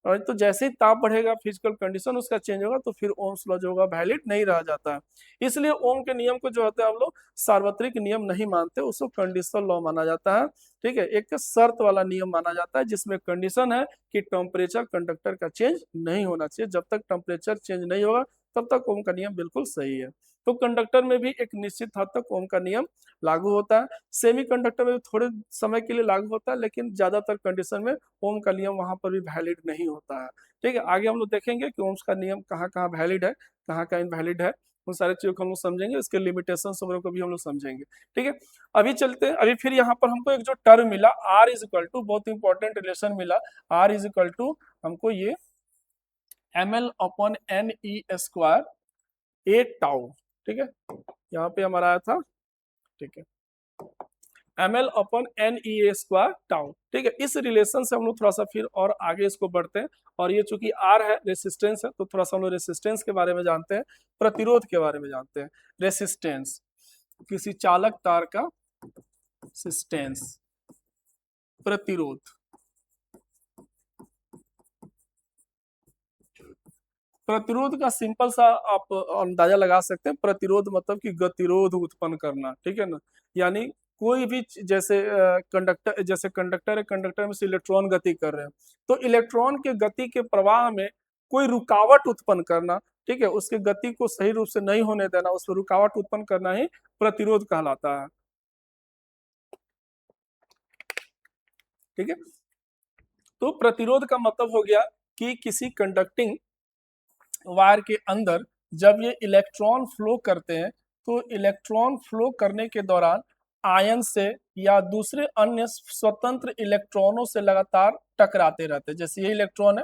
और तो जैसे ही ताप बढ़ेगा फिजिकल कंडीशन उसका चेंज होगा तो फिर ओम्स लॉ जो होगा वैलिड नहीं रह जाता है। इसलिए ओम के नियम को जो होता है हम लोग सार्वत्रिक नियम नहीं मानते, उसको कंडीशनल लॉ माना जाता है, ठीक है। एक शर्त वाला नियम माना जाता है जिसमें कंडीशन है कि टेम्परेचर कंडक्टर का चेंज नहीं होना चाहिए, जब तक टेम्परेचर चेंज नहीं होगा तब तक ओम का नियम बिल्कुल सही है। तो कंडक्टर में भी एक निश्चित हद तक ओम का नियम लागू होता है, सेमी कंडक्टर में थोड़े समय के लिए लागू होता है लेकिन ज्यादातर कंडीशन में ओम का नियम वहां पर भी वैलिड नहीं होता है, ठीक है। आगे हम लोग देखेंगे कि ओम्स का नियम कहाँ कहाँ वैलिड है कहाँ कहाँ इनवैलिड है, उन सारे चीजों को हम लोग समझेंगे, इसके लिमिटेशन वगैरह को भी हम लोग समझेंगे, ठीक है। अभी चलते हैं, अभी फिर यहाँ पर हमको एक जो टर्म मिला आर इज इक्वल टू, बहुत इंपॉर्टेंट रिलेशन मिला, आर इज इक्वल टू हमको ये ml/ne² ए टाउ, ठीक है। यहाँ पे हमारा आया था, ठीक है, ml/ne² टाउ, ठीक है। इस रिलेशन से हम लोग थोड़ा सा फिर और आगे इसको बढ़ते हैं, और ये चूंकि आर है रेसिस्टेंस है तो थोड़ा सा हम लोग रेसिस्टेंस के बारे में जानते हैं, प्रतिरोध के बारे में जानते हैं। रेसिस्टेंस किसी चालक तार का रेसिस्टेंस, प्रतिरोध, प्रतिरोध का सिंपल सा आप अंदाजा लगा सकते हैं, प्रतिरोध मतलब कि गतिरोध उत्पन्न करना, ठीक है ना। यानी कोई भी जैसे कंडक्टर, जैसे कंडक्टर है, कंडक्टर में से इलेक्ट्रॉन गति कर रहे हैं तो इलेक्ट्रॉन के गति के प्रवाह में कोई रुकावट उत्पन्न करना, ठीक है, उसके गति को सही रूप से नहीं होने देना, उस पर रुकावट उत्पन्न करना ही प्रतिरोध कहलाता है, ठीक है। तो प्रतिरोध का मतलब हो गया कि किसी कंडक्टिंग वायर के अंदर जब ये इलेक्ट्रॉन फ्लो करते हैं तो इलेक्ट्रॉन फ्लो करने के दौरान आयन से या दूसरे अन्य स्वतंत्र इलेक्ट्रॉनों से लगातार टकराते रहते हैं। जैसे ये इलेक्ट्रॉन है,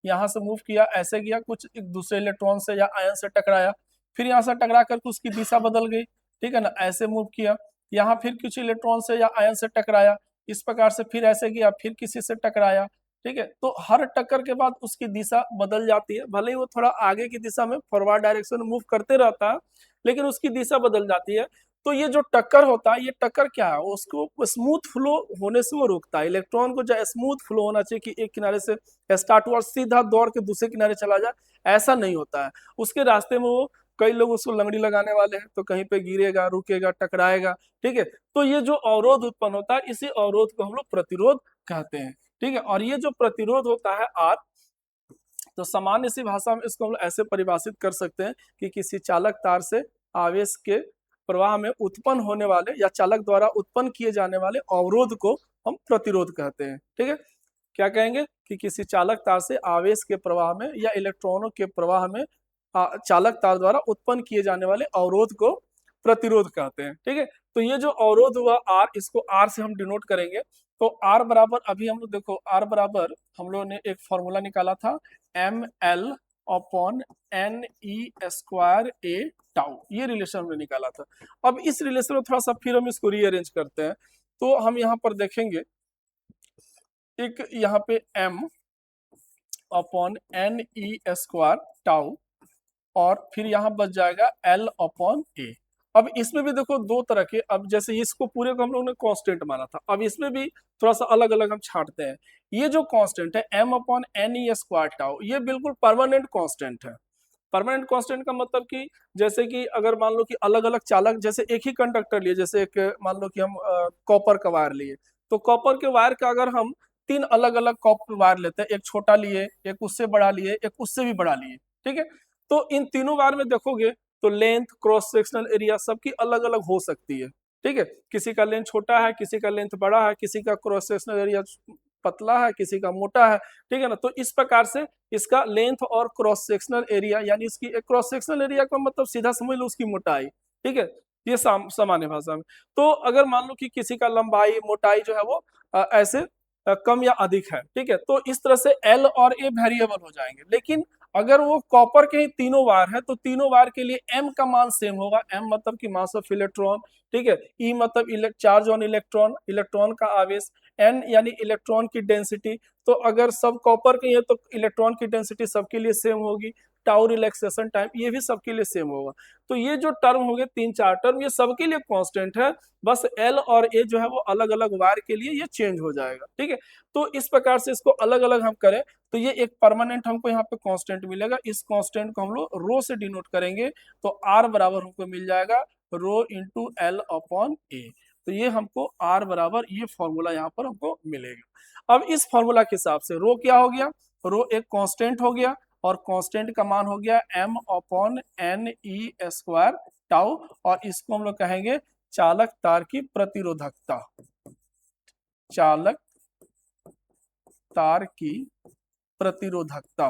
यहाँ से मूव किया, ऐसे किया, कुछ एक दूसरे इलेक्ट्रॉन से या आयन से टकराया, फिर यहाँ से टकरा करके उसकी दिशा बदल गई, ठीक है ना, ऐसे मूव किया, यहाँ फिर कुछ इलेक्ट्रॉन से या आयन से टकराया, इस प्रकार से फिर ऐसे किया, फिर किसी से टकराया, ठीक है। तो हर टक्कर के बाद उसकी दिशा बदल जाती है, भले ही वो थोड़ा आगे की दिशा में फॉरवर्ड डायरेक्शन में मूव करते रहता है लेकिन उसकी दिशा बदल जाती है। तो ये जो टक्कर होता है, ये टक्कर क्या है, उसको स्मूथ फ्लो होने से वो रोकता है। इलेक्ट्रॉन को जो स्मूथ फ्लो होना चाहिए कि एक किनारे से स्टार्ट हुआ सीधा दौड़ के दूसरे किनारे चला जाए, ऐसा नहीं होता है। उसके रास्ते में वो कई लोग उसको लंगड़ी लगाने वाले हैं तो कहीं पे गिरेगा, रुकेगा, टकराएगा, ठीक है। तो ये जो अवरोध उत्पन्न होता है इसी अवरोध को हम लोग प्रतिरोध कहते हैं, ठीक है। और ये जो प्रतिरोध होता है आर, तो सामान्य सी भाषा में इसको हम ऐसे परिभाषित कर सकते हैं कि किसी चालक तार से आवेश के प्रवाह में उत्पन्न होने वाले या चालक द्वारा उत्पन्न किए जाने वाले अवरोध को हम प्रतिरोध कहते हैं, ठीक है। क्या कहेंगे कि किसी चालक तार से आवेश के प्रवाह में या इलेक्ट्रॉनों के प्रवाह में चालक तार द्वारा उत्पन्न किए जाने वाले अवरोध को प्रतिरोध कहते हैं, ठीक है। तो ये जो अवरोध हुआ आर, इसको आर से हम डिनोट करेंगे, तो आर बराबर, अभी हम लोग देखो आर बराबर हम लोग ने एक फॉर्मूला निकाला था, M L upon N E square A tau, ये रिलेशन हमने निकाला था। अब इस रिलेशन में थोड़ा सा फिर हम इसको रीअरेंज करते हैं, तो हम यहाँ पर देखेंगे एक यहाँ पे m upon N E square tau, और फिर यहाँ बच जाएगा l अपॉन ए। अब इसमें भी देखो दो तरह के, अब जैसे इसको पूरे को हम लोगों ने कांस्टेंट माना था, अब इसमें भी थोड़ा सा अलग अलग हम छांटते हैं। ये जो कांस्टेंट है m upon N E square tau, ये बिल्कुल परमानेंट कांस्टेंट है। परमानेंट कांस्टेंट का मतलब कि जैसे कि अगर मान लो कि अलग अलग चालक, जैसे एक ही कंडक्टर लिए, जैसे एक मान लो कि हम कॉपर का वायर लिए, तो कॉपर के वायर का अगर हम तीन अलग अलग कॉपर वायर लेते हैं, एक छोटा लिए, एक उससे बड़ा लिए, एक उससे भी बड़ा लिए, ठीक है, तो इन तीनों वायर में देखोगे तो लेंथ, क्रॉस सेक्शनल एरिया सबकी अलग अलग हो सकती है, ठीक है। किसी का लेंथ छोटा है, किसी का लेंथ बड़ा है, किसी का क्रॉस सेक्शनल एरिया पतला है, किसी का मोटा है, ठीक है ना। तो इस प्रकार से इसका लेंथ और क्रॉस सेक्शनल एरिया, यानी इसकी क्रॉस सेक्शनल एरिया का मतलब सीधा समझ लो उसकी मोटाई, ठीक है, ये सामान्य भाषा में। तो अगर मान लो कि किसी का लंबाई मोटाई जो है वो ऐसे कम या अधिक है, ठीक है, तो इस तरह से एल और ए वेरिएबल हो जाएंगे। लेकिन अगर वो कॉपर के ही तीनों वार है, तो तीनों वार के लिए एम का मान सेम होगा। एम मतलब कि मास ऑफ इलेक्ट्रॉन, ठीक है, ई मतलब चार्ज ऑन इलेक्ट्रॉन, इलेक्ट्रॉन का आवेश, एन यानी इलेक्ट्रॉन की डेंसिटी। तो अगर सब कॉपर के हैं तो इलेक्ट्रॉन की डेंसिटी सबके लिए सेम होगी। टाउ रिलैक्सेशन टाइम, ये भी सबके लिए सेम होगा। तो ये जो टर्म हो गए तीन चार टर्म, ये सबके लिए कांस्टेंट है, बस एल और ए जो है वो अलग अलग वार के लिए ये चेंज हो जाएगा, ठीक है। तो इस प्रकार से इसको अलग अलग हम करें तो ये एक परमानेंट हमको यहाँ पे कांस्टेंट मिलेगा। इस कांस्टेंट को हम लोग रो से डिनोट करेंगे, तो आर बराबर हमको मिल जाएगा रो इंटू एल अपॉन ए। तो ये हमको आर बराबर ये फॉर्मूला यहाँ पर हमको मिलेगा। अब इस फॉर्मूला के हिसाब से रो क्या हो गया, रो एक कांस्टेंट हो गया, और कांस्टेंट का मान हो गया m upon N E square tau, और इसको हम लोग कहेंगे चालक तार की प्रतिरोधकता, चालक तार की प्रतिरोधकता,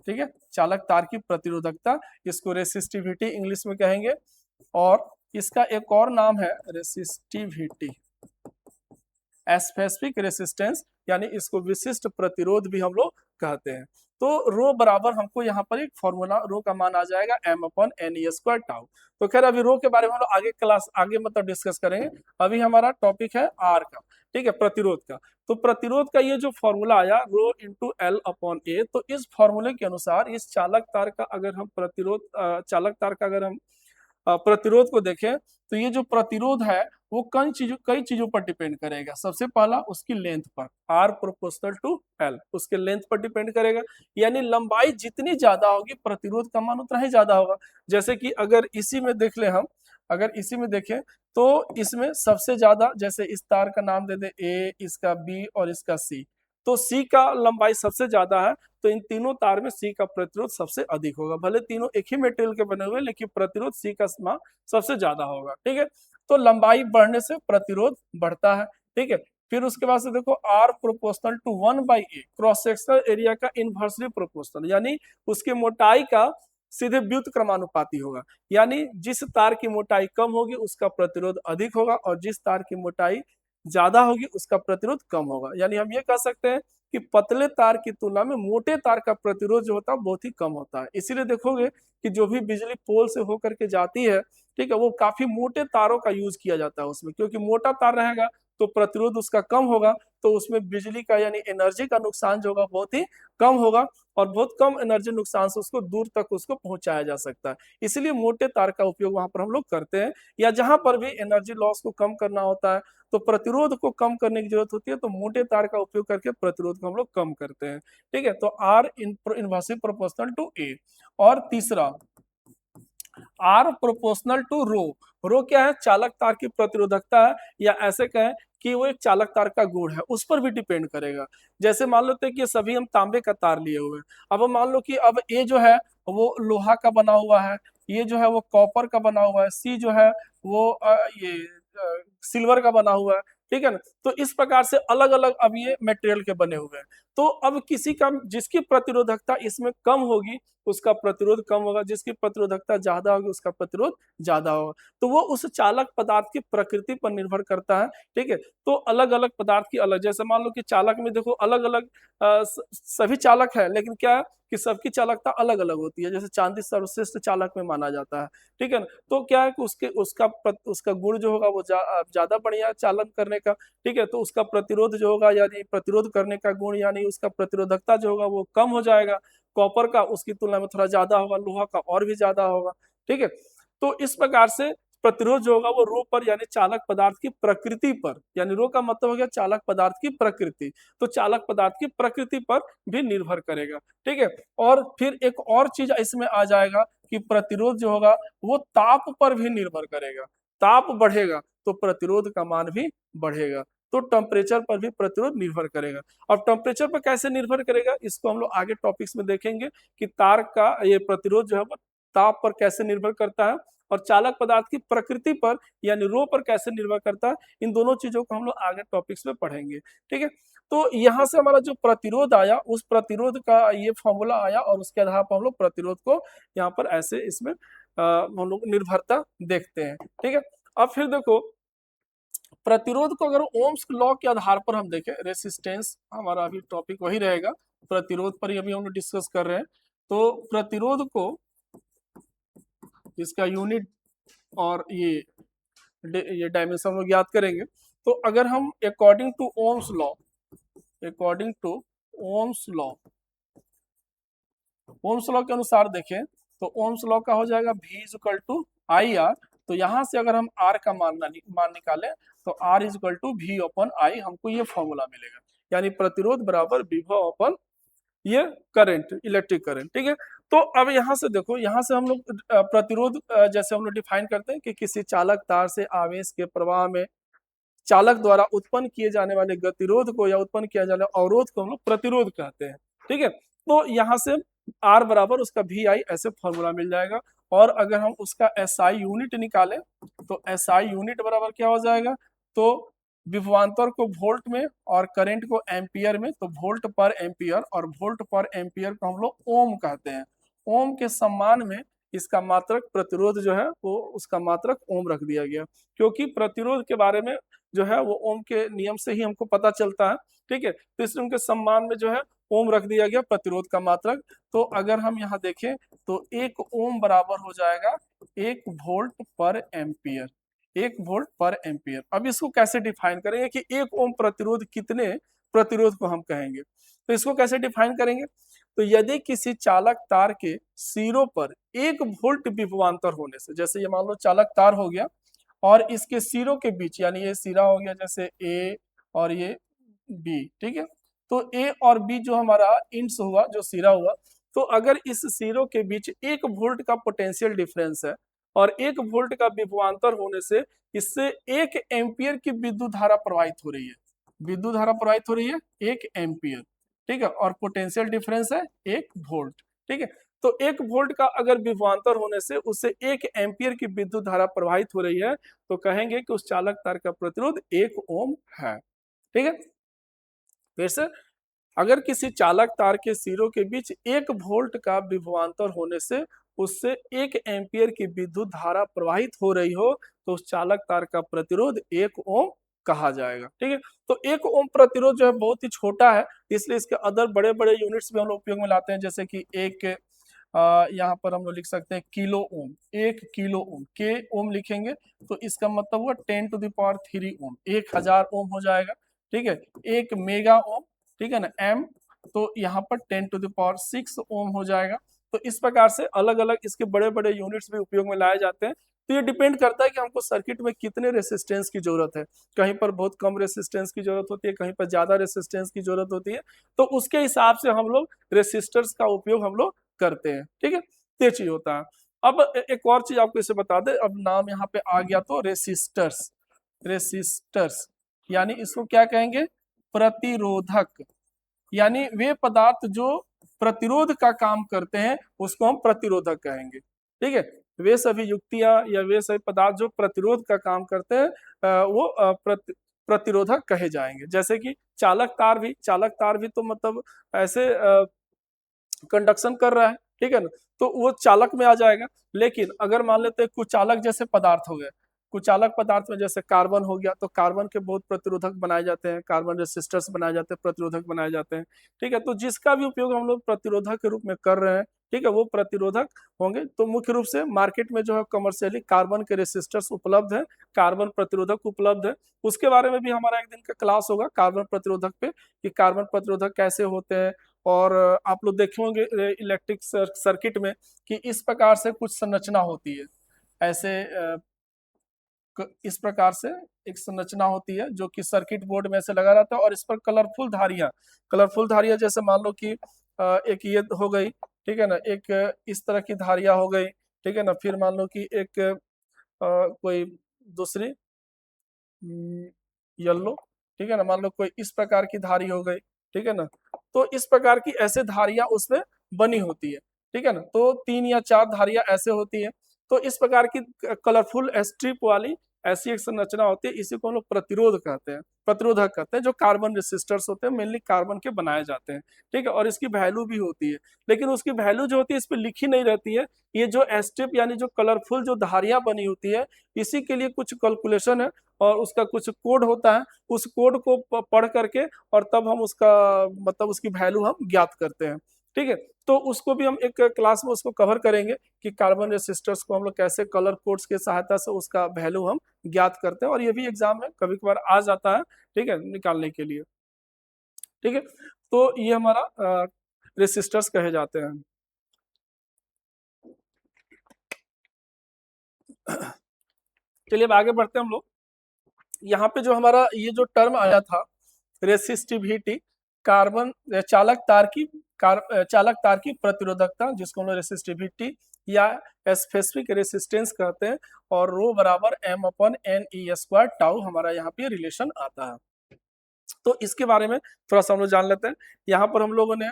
ठीक है, चालक तार की प्रतिरोधकता, इसको रेसिस्टिविटी इंग्लिश में कहेंगे। और इसका एक और नाम है रेसिस्टिविटी, स्पेसिफिक रेसिस्टेंस, यानी इसको विशिष्ट प्रतिरोध भी हम लोग कहते हैं। तो रो बराबर हमको यहाँ पर एक फॉर्मूला, रो का मान आ जाएगा m upon N E square tau. तो खैर अभी रो के बारे में हम लोग आगे क्लास आगे मतलब डिस्कस करेंगे। अभी हमारा टॉपिक है आर का, ठीक है, प्रतिरोध का। तो प्रतिरोध का ये जो फॉर्मूला आया रो इंटू एल अपॉन ए, तो इस फॉर्मूले के अनुसार इस चालक तार का अगर हम चालक तार का अगर हम प्रतिरोध को देखें, तो ये जो प्रतिरोध है वो कई चीजों पर डिपेंड करेगा। सबसे पहला उसकी लेंथ पर, आर प्रोपोर्शनल टू एल, उसके लेंथ पर डिपेंड करेगा, यानी लंबाई जितनी ज्यादा होगी प्रतिरोध का मान उतना ही ज्यादा होगा। जैसे कि अगर इसी में देख ले हम, अगर इसी में देखें तो इसमें सबसे ज्यादा, जैसे इस तार का नाम दे दे ए, इसका बी और इसका सी, तो सी का लंबाई सबसे ज्यादा है, तो इन तीनों तार में सी का प्रतिरोध सबसे अधिक होगा। भले तीनों एक ही मेटेरियल के बने हुए, लेकिन प्रतिरोध सी का मान सबसे ज्यादा होगा, ठीक है। तो लंबाई बढ़ने से प्रतिरोध बढ़ता है, ठीक है। फिर उसके बाद से देखो R proportional to 1/a, cross sectional area का इनवर्सली प्रोपोर्शनल, यानी उसकी मोटाई का सीधे व्युत क्रमानुपाती होगा। यानी जिस तार की मोटाई कम होगी उसका प्रतिरोध अधिक होगा, और जिस तार की मोटाई ज्यादा होगी उसका प्रतिरोध कम होगा। यानी हम ये कह सकते हैं कि पतले तार की तुलना में मोटे तार का प्रतिरोध जो होता है बहुत ही कम होता है। इसीलिए देखोगे कि जो भी बिजली पोल से होकर के जाती है, ठीक है, वो काफी मोटे तारों का यूज किया जाता है उसमें, क्योंकि मोटा तार रहेगा तो प्रतिरोध उसका कम होगा, तो उसमें बिजली का यानी एनर्जी का नुकसान जो होगा बहुत ही कम होगा, और बहुत कम एनर्जी नुकसान से उसको दूर तक उसको पहुंचाया जा सकता है। इसलिए मोटे तार का उपयोग वहां पर हम लोग करते हैं, या जहां पर भी एनर्जी लॉस को कम करना होता है तो प्रतिरोध को कम करने की जरूरत होती है, तो मोटे तार का उपयोग करके प्रतिरोध को हम लोग कम करते हैं, ठीक है। तो आर इनवर्सली प्रोपोर्शनल टू ए। और तीसरा आर प्रोपोर्शनल टू रो। रो क्या है, चालक तार की प्रतिरोधकता है, या ऐसे कहें कि वो एक चालक तार का गुण है, उस पर भी डिपेंड करेगा। जैसे मान लेते हैं कि सभी हम तांबे का तार लिए हुए हैं, अब मान लो कि अब ए जो है वो लोहा का बना हुआ है, ये जो है वो कॉपर का बना हुआ है, सी जो है वो ये सिल्वर का बना हुआ है, ठीक है ना। तो इस प्रकार से अलग अलग अब ये मटेरियल के बने हुए हैं। तो अब किसी का जिसकी प्रतिरोधकता इसमें कम होगी उसका प्रतिरोध कम होगा, जिसकी प्रतिरोधकता ज्यादा होगी उसका प्रतिरोध ज्यादा होगा। तो वो उस चालक पदार्थ की प्रकृति पर निर्भर करता है, ठीक है। तो अलग अलग पदार्थ की अलग, जैसे मान लो कि चालक में देखो अलग अलग सभी चालक है, लेकिन क्या है कि सबकी चालकता अलग अलग होती है। जैसे चांदी सर्वश्रेष्ठ चालक में माना जाता है, ठीक है ना। तो क्या है कि उसका गुण जो होगा वो ज्यादा बढ़िया चालन करने का, ठीक है। तो उसका प्रतिरोध जो होगा यानी प्रतिरोध करने का गुण यानी उसका प्रतिरोधकता जो होगा वो कम हो जाएगा। कॉपर का उसकी तुलना में थोड़ा ज्यादा होगा, लोहा का और भी ज्यादा होगा, ठीक है। तो इस प्रकार से प्रतिरोध जो होगा वो रो पर यानी चालक पदार्थ की प्रकृति पर, यानी रो का मतलब हो गया चालक पदार्थ की प्रकृति, तो चालक पदार्थ की प्रकृति पर भी निर्भर करेगा, ठीक है। और फिर एक और चीज इसमें आ जाएगा कि प्रतिरोध जो होगा वो ताप पर भी निर्भर करेगा। ताप बढ़ेगा तो प्रतिरोध का मान भी बढ़ेगा। तो टेम्परेचर पर भी प्रतिरोध निर्भर करेगा। अब टेम्परेचर पर कैसे निर्भर करेगा इसको हम लोग आगे टॉपिक्स में देखेंगे कि तार का ये प्रतिरोध जो है वो ताप पर कैसे निर्भर करता है और चालक पदार्थ की प्रकृति पर यानी रो पर कैसे निर्भर करता है। इन दोनों चीजों को हम लोग आगे टॉपिक्स में पढ़ेंगे, ठीक है। तो यहाँ से हमारा जो प्रतिरोध आया उस प्रतिरोध का ये फॉर्मूला आया और उसके आधार पर हम लोग प्रतिरोध को यहाँ पर ऐसे इसमें हम लोग निर्भरता देखते हैं, ठीक है। अब फिर देखो प्रतिरोध को अगर ओम्स लॉ के आधार पर हम देखें, रेसिस्टेंस हमारा अभी टॉपिक वही रहेगा, प्रतिरोध पर ही अभी हम लोग डिस्कस कर रहे हैं। तो प्रतिरोध को इसका यूनिट और ये डायमेंशन हम लोग याद करेंगे। तो अगर हम according to Ohm's law, according to Ohm's law, Ohm's law के अनुसार देखें तो ओम्स लॉ का हो जाएगा V is equal to I R. तो यहां से अगर हम R का मान निकालें तो R is equal to V upon I, हमको ये फॉर्मूला मिलेगा, यानी प्रतिरोध बराबर विभव अपन ये करंट, इलेक्ट्रिक करंट, ठीक है। तो अब यहाँ से देखो, यहाँ से हम लोग प्रतिरोध जैसे हम लोग डिफाइन करते हैं कि किसी चालक तार से आवेश के प्रवाह में चालक द्वारा उत्पन्न किए जाने वाले गतिरोध को या उत्पन्न किया जाने वाले अवरोध को हम लोग प्रतिरोध कहते हैं, ठीक है। तो यहाँ से R बराबर उसका भी आई ऐसे फॉर्मूला मिल जाएगा। और अगर हम उसका SI यूनिट निकालें तो SI यूनिट बराबर क्या हो जाएगा, तो विभवांतर को वोल्ट में और करंट को एम्पियर में, तो वोल्ट पर एम्पियर और वोल्ट पर एम्पियर को हम लोग ओम कहते हैं। ओम के सम्मान में इसका मात्रक प्रतिरोध जो है वो उसका मात्रक ओम रख दिया गया, क्योंकि प्रतिरोध के बारे में जो है वो ओम के नियम से ही हमको पता चलता है, ठीक है। तो इसलिए उनके सम्मान में जो है ओम रख दिया गया प्रतिरोध का मात्रक। तो अगर हम यहाँ देखें तो 1 ओम बराबर हो जाएगा 1 वोल्ट पर एम्पियर, 1 वोल्ट पर एम्पियर। अब इसको कैसे डिफाइन करेंगे कि 1 ओम प्रतिरोध कितने प्रतिरोध को हम कहेंगे, तो इसको कैसे डिफाइन करेंगे। तो यदि किसी चालक तार के सिरों पर 1 वोल्ट विभवांतर होने से, जैसे ये मान लो चालक तार हो गया और इसके सिरों के बीच यानी ये सिरा हो गया जैसे ए और ये बी, ठीक है। तो ए और बी जो हमारा इंच हुआ, जो सिरा हुआ, तो अगर इस सिरों के बीच 1 वोल्ट का पोटेंशियल डिफरेंस है और 1 वोल्ट का विभवांतर होने से इससे 1 एम्पियर की विद्युत धारा प्रवाहित हो रही है, विद्युत धारा प्रवाहित हो रही है 1 एम्पियर, ठीक है। और पोटेंशियल डिफरेंस है 1 वोल्ट, ठीक है। तो 1 वोल्ट का अगर विभवांतर होने से उससे 1 एम्पियर की विद्युत धारा प्रवाहित हो रही है तो कहेंगे कि उस चालक तार का प्रतिरोध 1 ओम है, ठीक है। फिर से अगर किसी चालक तार के सिरों के बीच 1 वोल्ट का विभवांतर होने से उससे 1 एम्पियर की विद्युत धारा प्रवाहित हो रही हो तो उस चालक तार का प्रतिरोध 1 ओम कहा जाएगा, ठीक है। तो 1 ओम प्रतिरोध जो है बहुत ही छोटा है, इसलिए इसके अदर बड़े बड़े यूनिट्स भी हम लोग उपयोग में लाते हैं, जैसे कि एक यहाँ पर हम लोग लिख सकते हैं किलो ओम, 1 किलो ओम, के ओम लिखेंगे तो इसका मतलब हुआ 10⁻³ ओम, 1000 ओम हो जाएगा, ठीक है। 1 मेगा ओम, ठीक है ना, एम, तो यहाँ पर 10⁻6 ओम हो जाएगा। तो इस प्रकार से अलग अलग इसके बड़े बड़े यूनिट्स भी उपयोग में लाए जाते हैं। तो ये डिपेंड करता है कि हमको सर्किट में कितने रेसिस्टेंस की जरूरत है, कहीं पर बहुत कम रेसिस्टेंस की जरूरत होती है, कहीं पर ज्यादा रेसिस्टेंस की जरूरत होती है, तो उसके हिसाब से हम लोग रेसिस्टर्स का उपयोग हम लोग करते हैं, ठीक है। ये चीज होता है। अब एक और चीज आपको इसे बता दे, अब नाम यहाँ पे आ गया तो रेसिस्टर्स, रेसिस्टर्स यानी इसको क्या कहेंगे, प्रतिरोधक, यानी वे पदार्थ जो प्रतिरोध का काम करते हैं उसको हम प्रतिरोधक कहेंगे, ठीक है। वे सभी युक्तियां या वे सभी पदार्थ जो प्रतिरोध का काम करते हैं वो प्रतिरोधक कहे जाएंगे। जैसे कि चालक तार भी तो मतलब ऐसे कंडक्शन कर रहा है, ठीक है ना, तो वो चालक में आ जाएगा। लेकिन अगर मान लेते हैं कुचालक जैसे पदार्थ हो गए, कुचालक पदार्थ में जैसे कार्बन हो गया, तो कार्बन के बहुत प्रतिरोधक बनाए जाते हैं, कार्बन रेसिस्टर्स बनाए जाते हैं, प्रतिरोधक बनाए जाते हैं, ठीक है। तो जिसका भी उपयोग हम लोग प्रतिरोधक के रूप में कर रहे हैं, ठीक है, वो प्रतिरोधक होंगे। तो मुख्य रूप से मार्केट में जो है कमर्शियली कार्बन के रेसिस्टर्स उपलब्ध है, कार्बन प्रतिरोधक उपलब्ध है। उसके बारे में भी हमारा एक दिन का क्लास होगा कार्बन प्रतिरोधक पे, कि कार्बन प्रतिरोधक कैसे होते हैं। और आप लोग देखे होंगे इलेक्ट्रिक सर्किट में कि इस प्रकार से कुछ संरचना होती है, ऐसे इस प्रकार से एक संरचना होती है जो कि सर्किट बोर्ड में ऐसे लगा रहता है, और इस पर कलरफुल धारियां जैसे मान लो कि एक ये हो गई, ठीक है ना, एक इस तरह की धारियां हो गई, ठीक है ना, फिर मान लो कि एक कोई दूसरी येलो, ठीक है ना, मान लो कोई इस प्रकार की धारी हो गई, ठीक है ना। तो इस प्रकार की ऐसे धारियां उसमें बनी होती है, ठीक है ना। तो 3 या 4 धारियां ऐसे होती है। तो इस प्रकार की कलरफुल स्ट्रिप वाली ऐसी एक संरचना होती है, इसी को हम लोग प्रतिरोधक कहते हैं, जो कार्बन रेसिस्टर्स होते हैं, मेनली कार्बन के बनाए जाते हैं, ठीक है। और इसकी वैल्यू भी होती है, लेकिन उसकी वैल्यू जो होती है इस पर लिखी नहीं रहती है। ये जो स्ट्रिप यानी जो कलरफुल जो धारियां बनी होती है, इसी के लिए कुछ कैलकुलेशन है और उसका कुछ कोड होता है। उस कोड को पढ़ करके और तब हम उसका मतलब उसकी वैल्यू हम ज्ञात करते हैं, ठीक है। तो उसको भी हम एक क्लास में उसको कवर करेंगे कि कार्बन रेसिस्टर्स को हम लोग कैसे कलर कोड्स की सहायता से उसका वैल्यू हम ज्ञात करते हैं, और ये भी एग्जाम में कभी कभार आ जाता है, ठीक है, निकालने के लिए, ठीक है। तो ये हमारा रेसिस्टर्स कहे जाते हैं। चलिए अब आगे बढ़ते हैं हम लोग। यहाँ पे जो हमारा ये जो टर्म आया था रेसिस्टिविटी, कार्बन चालक तार की प्रतिरोधकता, जिसको हम लोग रेसिस्टिविटी या स्पेसिफिक रेसिस्टेंस कहते हैं, और रो बराबर m/n/e² टाउ हमारा यहाँ पे रिलेशन आता है। तो इसके बारे में थोड़ा सा हम लोग जान लेते हैं। यहाँ पर हम लोगों ने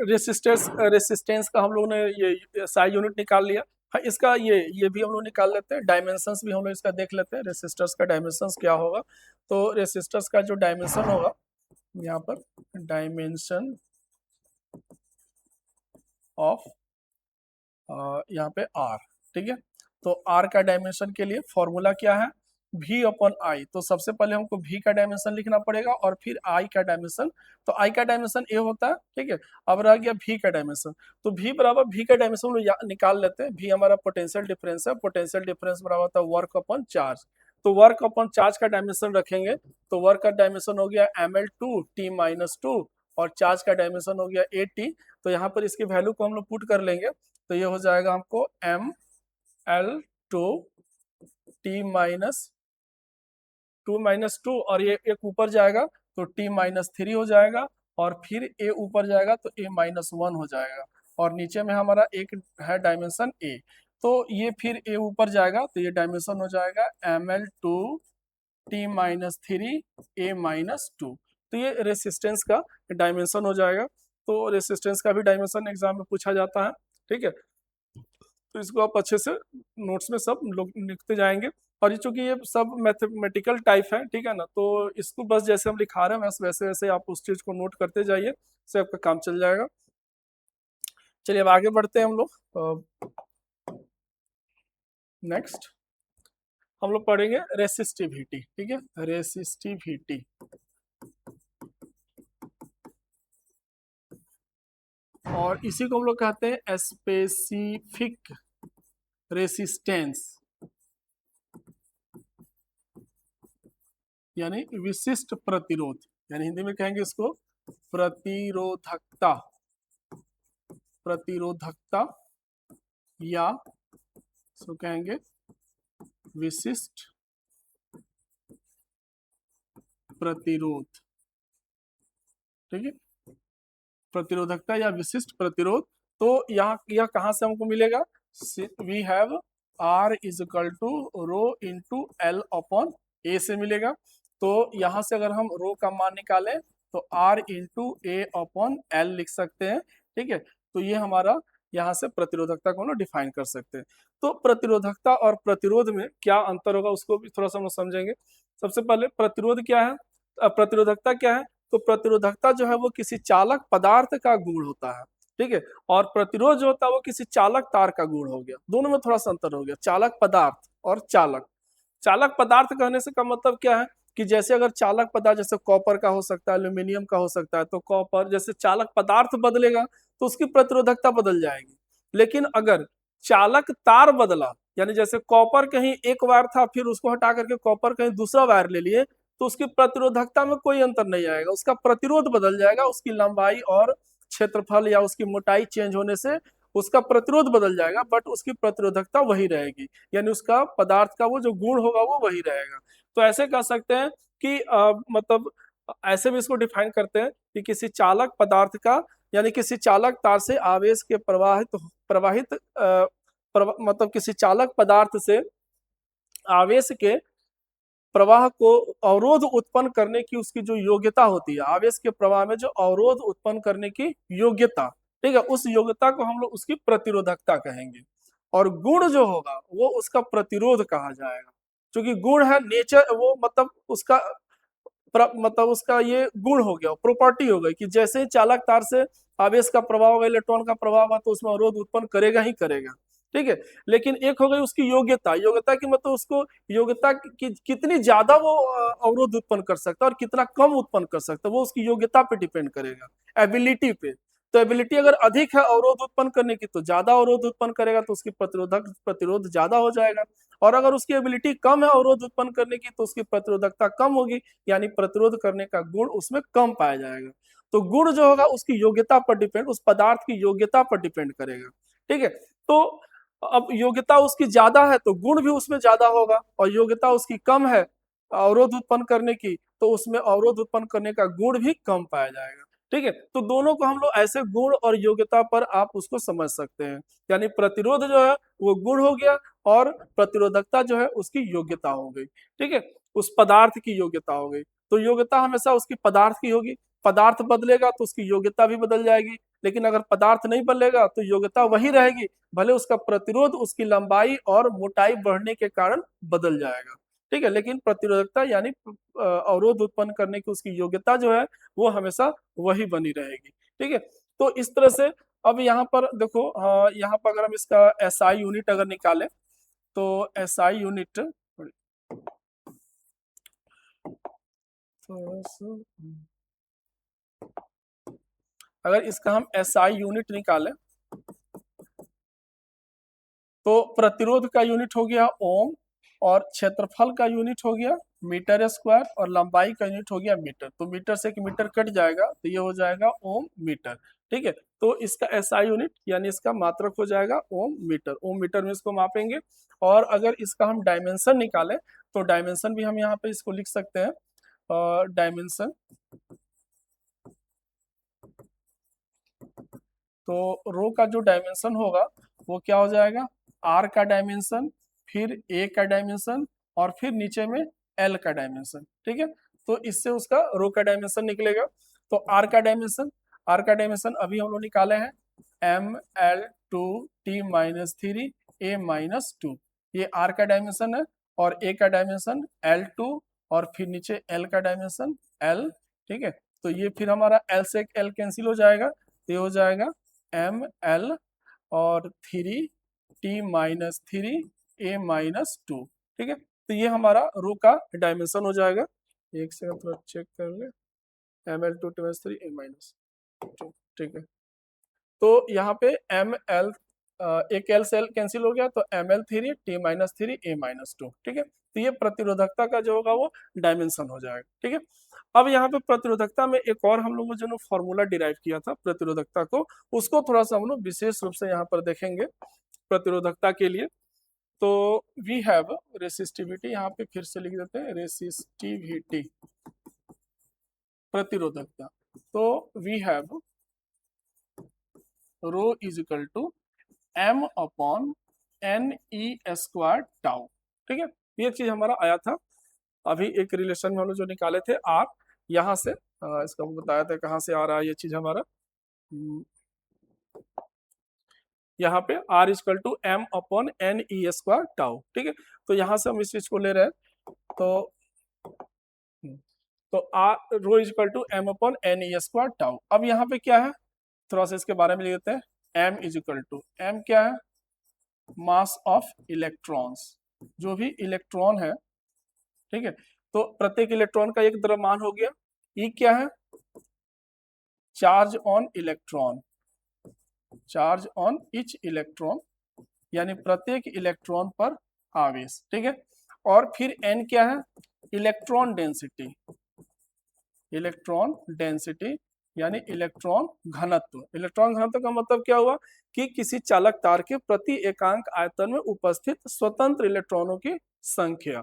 रेसिस्टेंस का हम लोगों ने ये साई यूनिट निकाल लिया। हाँ, इसका ये भी हम लोग निकाल लेते हैं, डायमेंशंस भी हम लोग इसका देख लेते हैं, रेसिस्टर्स का डायमेंशंस क्या होगा। तो रेसिस्टर्स का जो डायमेंशन होगा यहाँ पर, डायमेंशन ऑफ यहाँ पे आर, ठीक है। तो आर का डायमेंशन के लिए फॉर्मूला क्या है, V/I। तो सबसे पहले हमको V का डायमेंशन लिखना पड़ेगा और फिर I का डायमेंशन। तो I का डायमेंशन A होता है, ठीक है। अब रह गया V का डायमेंशन, तो V बराबर V का डायमेंशन हम लोग निकाल लेते हैं। V हमारा पोटेंशियल डिफरेंस है, पोटेंशियल डिफरेंस बराबर होता है वर्क अपॉन चार्ज। तो वर्क अपॉन चार्ज का डायमेंशन रखेंगे, तो वर्क का डायमेंशन हो गया mL/2T-2 और चार्ज का डायमेंशन हो गया AT। तो यहाँ पर इसकी वैल्यू को हम लोग पुट कर लेंगे, तो ये हो जाएगा हमको mL/2T-2 और ये एक ऊपर जाएगा तो T-3 हो जाएगा, और फिर A ऊपर जाएगा तो A-1 हो जाएगा, और नीचे में हमारा एक है डायमेंशन A। तो ये फिर A ऊपर जाएगा तो ये डायमेंशन हो जाएगा mL/2T-3 A-2। तो ये रेसिस्टेंस का डायमेंशन हो जाएगा। तो रेसिस्टेंस का भी डायमेंशन एग्जाम में पूछा जाता है, ठीक है। तो इसको आप अच्छे से नोट्स में सब लोग लिखते जाएंगे। और ये चूंकि ये सब मैथमेटिकल टाइप है, ठीक है ना, तो इसको बस जैसे हम लिखा रहे हैं बस वैसे वैसे आप उस चीज को नोट करते जाइए, से आपका काम चल जाएगा। चलिए अब आगे बढ़ते हैं हम लोग। नेक्स्ट हम लोग पढ़ेंगे रेसिस्टिविटी, ठीक है, रेसिस्टिविटी। और इसी को हम लोग कहते हैं स्पेसिफिक रेसिस्टेंस, यानी विशिष्ट प्रतिरोध, यानी हिंदी में कहेंगे इसको प्रतिरोधकता, प्रतिरोधकता या इसको कहेंगे विशिष्ट प्रतिरोध, ठीक है, प्रतिरोधकता या विशिष्ट प्रतिरोध। तो यहाँ यह कहाँ से हमको मिलेगा, we have R = rho into L upon A से मिलेगा। तो यहाँ से अगर हम रो का मान निकालें तो R × A अपॉन L लिख सकते हैं, ठीक है। तो ये हमारा यहाँ से प्रतिरोधकता को हम लोग डिफाइन कर सकते हैं। तो प्रतिरोधकता और प्रतिरोध में क्या अंतर होगा उसको भी थोड़ा सा हम लोग समझेंगे। सबसे पहले प्रतिरोध क्या है, प्रतिरोधकता क्या है। तो प्रतिरोधकता जो है वो किसी चालक पदार्थ का गुण होता है, ठीक है। और प्रतिरोध जो होता है वो किसी चालक तार का गुण हो गया। दोनों में थोड़ा सा अंतर हो गया, चालक पदार्थ और चालक। चालक पदार्थ कहने से का मतलब क्या है कि जैसे अगर चालक पदार्थ जैसे कॉपर का हो सकता है, एल्यूमिनियम का हो सकता है, तो कॉपर जैसे चालक पदार्थ बदलेगा तो उसकी प्रतिरोधकता बदल जाएगी। लेकिन अगर चालक तार बदला, यानी जैसे कॉपर कहीं एक वायर था फिर उसको हटा करके कॉपर कहीं दूसरा वायर ले लिए, तो उसकी प्रतिरोधकता में कोई अंतर नहीं आएगा, उसका प्रतिरोध बदल जाएगा। उसकी लंबाई और क्षेत्रफल या उसकी मोटाई चेंज होने से उसका प्रतिरोध बदल जाएगा, बट उसकी प्रतिरोधकता वही रहेगी, यानी उसका पदार्थ का वो जो गुण होगा वो वही रहेगा। तो ऐसे कह सकते हैं कि मतलब ऐसे भी इसको डिफाइन करते हैं कि किसी चालक पदार्थ का, यानी किसी चालक तार से आवेश के प्रवाहित प्रवाहित मतलब किसी चालक पदार्थ से आवेश के प्रवाह को अवरोध उत्पन्न करने की उसकी जो योग्यता होती है, आवेश के प्रवाह में जो अवरोध उत्पन्न करने की योग्यता, ठीक है, उस योग्यता को हम लोग उसकी प्रतिरोधकता कहेंगे। और गुण जो होगा वो उसका प्रतिरोध कहा जाएगा। क्योंकि गुण है नेचर, वो मतलब उसका मतलब उसका ये गुण हो गया, प्रॉपर्टी हो गई कि जैसे ही चालक तार से आवेश का प्रभाव होगा, इलेक्ट्रॉन का प्रभाव होगा, तो उसमें अवरोध उत्पन्न करेगा ही करेगा, ठीक है। लेकिन एक हो गई उसकी योग्यता, योग्यता की मतलब उसको योग्यता कि कितनी ज्यादा वो अवरोध उत्पन्न कर सकता है और कितना कम उत्पन्न कर सकता है, वो उसकी योग्यता पे डिपेंड करेगा, एबिलिटी पे। तो एबिलिटी अगर अधिक है अवरोध उत्पन्न करने की तो ज्यादा अवरोध उत्पन्न करेगा, तो उसकी प्रतिरोध ज्यादा हो जाएगा। और अगर उसकी एबिलिटी कम है अवरोध उत्पन्न करने की तो उसकी प्रतिरोधकता कम होगी, यानी प्रतिरोध करने का गुण उसमें कम पाया जाएगा। तो गुण जो होगा उसकी योग्यता पर डिपेंड, उस पदार्थ की योग्यता पर डिपेंड करेगा, ठीक है। तो अब योग्यता उसकी ज्यादा है तो गुण भी उसमें ज्यादा होगा, और योग्यता उसकी कम है अवरोध उत्पन्न करने की तो उसमें अवरोध उत्पन्न करने का गुण भी कम पाया जाएगा, ठीक है। तो दोनों को हम लोग ऐसे गुण और योग्यता पर आप उसको समझ सकते हैं। यानी प्रतिरोध जो है वो गुण हो गया और प्रतिरोधकता जो है उसकी योग्यता हो गई, ठीक है, उस पदार्थ की योग्यता हो गई। तो योग्यता हमेशा उसकी पदार्थ की होगी, पदार्थ बदलेगा तो उसकी योग्यता भी बदल जाएगी। लेकिन अगर पदार्थ नहीं बदलेगा तो योग्यता वही रहेगी, भले उसका प्रतिरोध उसकी लंबाई और मोटाई बढ़ने के कारण बदल जाएगा, ठीक है। लेकिन प्रतिरोधकता यानी अवरोध उत्पन्न करने की उसकी योग्यता जो है वो हमेशा वही बनी रहेगी, ठीक है। तो इस तरह से अब यहाँ पर देखो, यहाँ पर अगर हम इसका एसआई यूनिट अगर निकालें तो एसआई यूनिट अगर इसका हम एसआई यूनिट निकालें तो प्रतिरोध का यूनिट हो गया ओम, और क्षेत्रफल का यूनिट हो गया मीटर स्क्वायर, और लंबाई का यूनिट हो गया मीटर। तो मीटर से एक मीटर कट जाएगा तो ये हो जाएगा ओम मीटर, ठीक है। तो इसका एसआई यूनिट यानी इसका मात्रक हो जाएगा ओम मीटर, ओम मीटर में इसको मापेंगे। और अगर इसका हम डायमेंशन निकालें तो डायमेंशन भी हम यहाँ पे इसको लिख सकते हैं, डायमेंशन। तो रो का जो डायमेंशन होगा वो क्या हो जाएगा, आर का डायमेंशन, फिर ए का डायमेंशन, और फिर नीचे में एल का डायमेंशन, ठीक है। तो इससे उसका रो का डायमेंशन निकलेगा। तो आर का डायमेंशन अभी हम लोग निकाले हैं ML2T-3 A-2, ये आर का डायमेंशन है। और ए का डायमेंशन L2, और फिर नीचे एल का डायमेंशन L, ठीक है। तो ये फिर हमारा एल से एल कैंसिल हो जाएगा, तो ये हो जाएगा ML और 3T-3 A-2, ठीक है। तो ये हमारा रो का डायमेंशन हो जाएगा। एक सेकंड थोड़ा चेक कर ले, ML2T-3 A-2, ठीक है। तो यहाँ पे ML एक एल से एल कैंसिल हो गया तो ML3T-3 A-2, ठीक है। तो ये प्रतिरोधकता का जो होगा वो डायमेंशन हो जाएगा, ठीक है। अब यहाँ पे प्रतिरोधकता में एक और हम लोगों जो फॉर्मूला डिराइव किया था प्रतिरोधकता को, उसको थोड़ा सा हम लोग विशेष रूप से यहाँ पर देखेंगे प्रतिरोधकता के लिए। तो वी हैव रेसिस्टिविटी, यहाँ पे फिर से लिख देते हैं रेसिस्टिविटी प्रतिरोधकता। तो we have rho is equal to M/N/E² tau, ठीक है। ये चीज हमारा आया था अभी एक रिलेशन में हम लोग जो निकाले थे आर, यहाँ से इसका बताया था कहाँ से आ रहा है ये चीज हमारा। यहाँ पे R equal to M upon N E square tau, ठीक है। तो यहाँ से हम इस चीज को ले रहे हैं, तो R rho equal to M upon N E square tau. अब यहाँ पे क्या है, थोड़ा सा इसके बारे में लिख देते हैं। M is equal to, M क्या है, मास ऑफ इलेक्ट्रॉन्स, जो भी इलेक्ट्रॉन है, ठीक है। तो प्रत्येक इलेक्ट्रॉन का एक द्रव्यमान हो गया। ई क्या है, charge on electron, charge on each electron, यानी प्रत्येक इलेक्ट्रॉन पर आवेश, ठीक है। और फिर एन क्या है, इलेक्ट्रॉन डेंसिटी, इलेक्ट्रॉन डेंसिटी यानी इलेक्ट्रॉन घनत्व। इलेक्ट्रॉन घनत्व का मतलब क्या हुआ कि किसी चालक तार के प्रति एकांक आयतन में उपस्थित स्वतंत्र इलेक्ट्रॉनों की संख्या,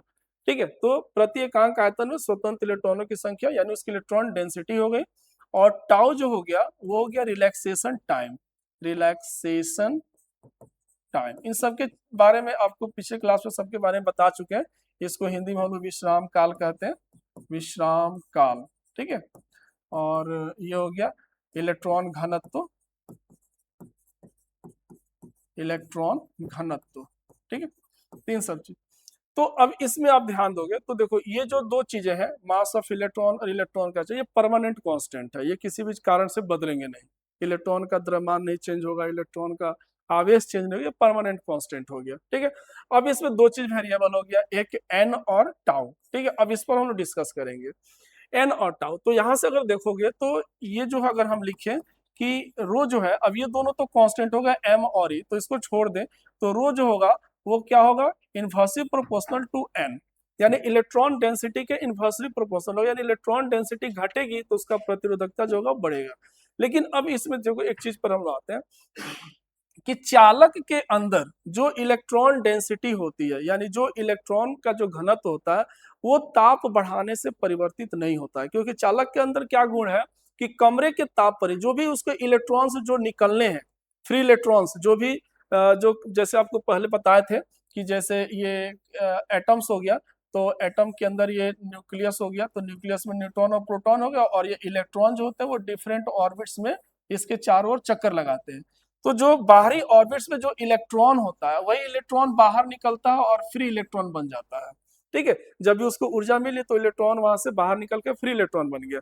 ठीक है। तो प्रति एकांक आयतन में स्वतंत्र इलेक्ट्रॉनों की संख्या यानी उसकी इलेक्ट्रॉन डेंसिटी हो गई। और टाउ जो हो गया वो हो गया रिलैक्सेशन टाइम, रिलैक्सेशन टाइम। इन सब के बारे में आपको पिछले क्लास में सबके बारे में बता चुके हैं। इसको हिंदी में हम लोग विश्राम काल कहते हैं, विश्राम काल, ठीक है। और ये हो गया इलेक्ट्रॉन घनत्व, इलेक्ट्रॉन घनत्व, ठीक है, तीन सब चीज। तो अब इसमें आप ध्यान दोगे तो देखो ये जो दो चीजें हैं, मास ऑफ इलेक्ट्रॉन और इलेक्ट्रॉन का, ये परमानेंट कांस्टेंट है, ये किसी भी कारण से बदलेंगे नहीं। इलेक्ट्रॉन का द्रव्यमान नहीं चेंज होगा, इलेक्ट्रॉन का आवेश चेंज नहीं होगा, परमानेंट कांस्टेंट हो गया, ठीक है। अब इसमें दो चीज वेरिएबल हो गया, एक एन और टाउ, ठीक है। अब इस पर हम लोग डिस्कस करेंगे एन और टाउ। तो यहाँ से अगर देखोगे तो ये जो है अगर हम लिखें कि रो जो है, अब ये दोनों तो कांस्टेंट हो गया एम और ई, तो इसको छोड़ दें तो रो जो होगा वो क्या होगा, इनवर्सली प्रोपोर्शनल टू एन, यानी इलेक्ट्रॉन डेंसिटी के इनवर्सली प्रोपोर्शनल होगा, यानी इलेक्ट्रॉन डेंसिटी घटेगी तो उसका प्रतिरोधकता जो होगा बढ़ेगा। लेकिन अब इसमें देखो एक चीज पर हम आते हैं कि चालक के अंदर जो इलेक्ट्रॉन डेंसिटी होती है, यानी जो इलेक्ट्रॉन का जो घनत्व होता है, वो ताप बढ़ाने से परिवर्तित नहीं होता है। क्योंकि चालक के अंदर क्या गुण है कि कमरे के ताप पर जो भी उसके इलेक्ट्रॉन्स जो निकलने हैं, फ्री इलेक्ट्रॉन्स जो भी जो जैसे आपको पहले बताए थे कि जैसे ये एटम्स हो गया, तो एटम के अंदर ये न्यूक्लियस हो गया, तो न्यूक्लियस में न्यूट्रॉन और प्रोटॉन हो गया, और ये इलेक्ट्रॉन जो होते हैं वो डिफरेंट ऑर्बिट्स में इसके चारों ओर चक्कर लगाते हैं। तो जो बाहरी ऑर्बिट्स में जो इलेक्ट्रॉन होता है वही इलेक्ट्रॉन बाहर निकलता है और फ्री इलेक्ट्रॉन बन जाता है, ठीक है। जब भी उसको ऊर्जा मिली तो इलेक्ट्रॉन वहां से बाहर निकल के फ्री इलेक्ट्रॉन बन गया।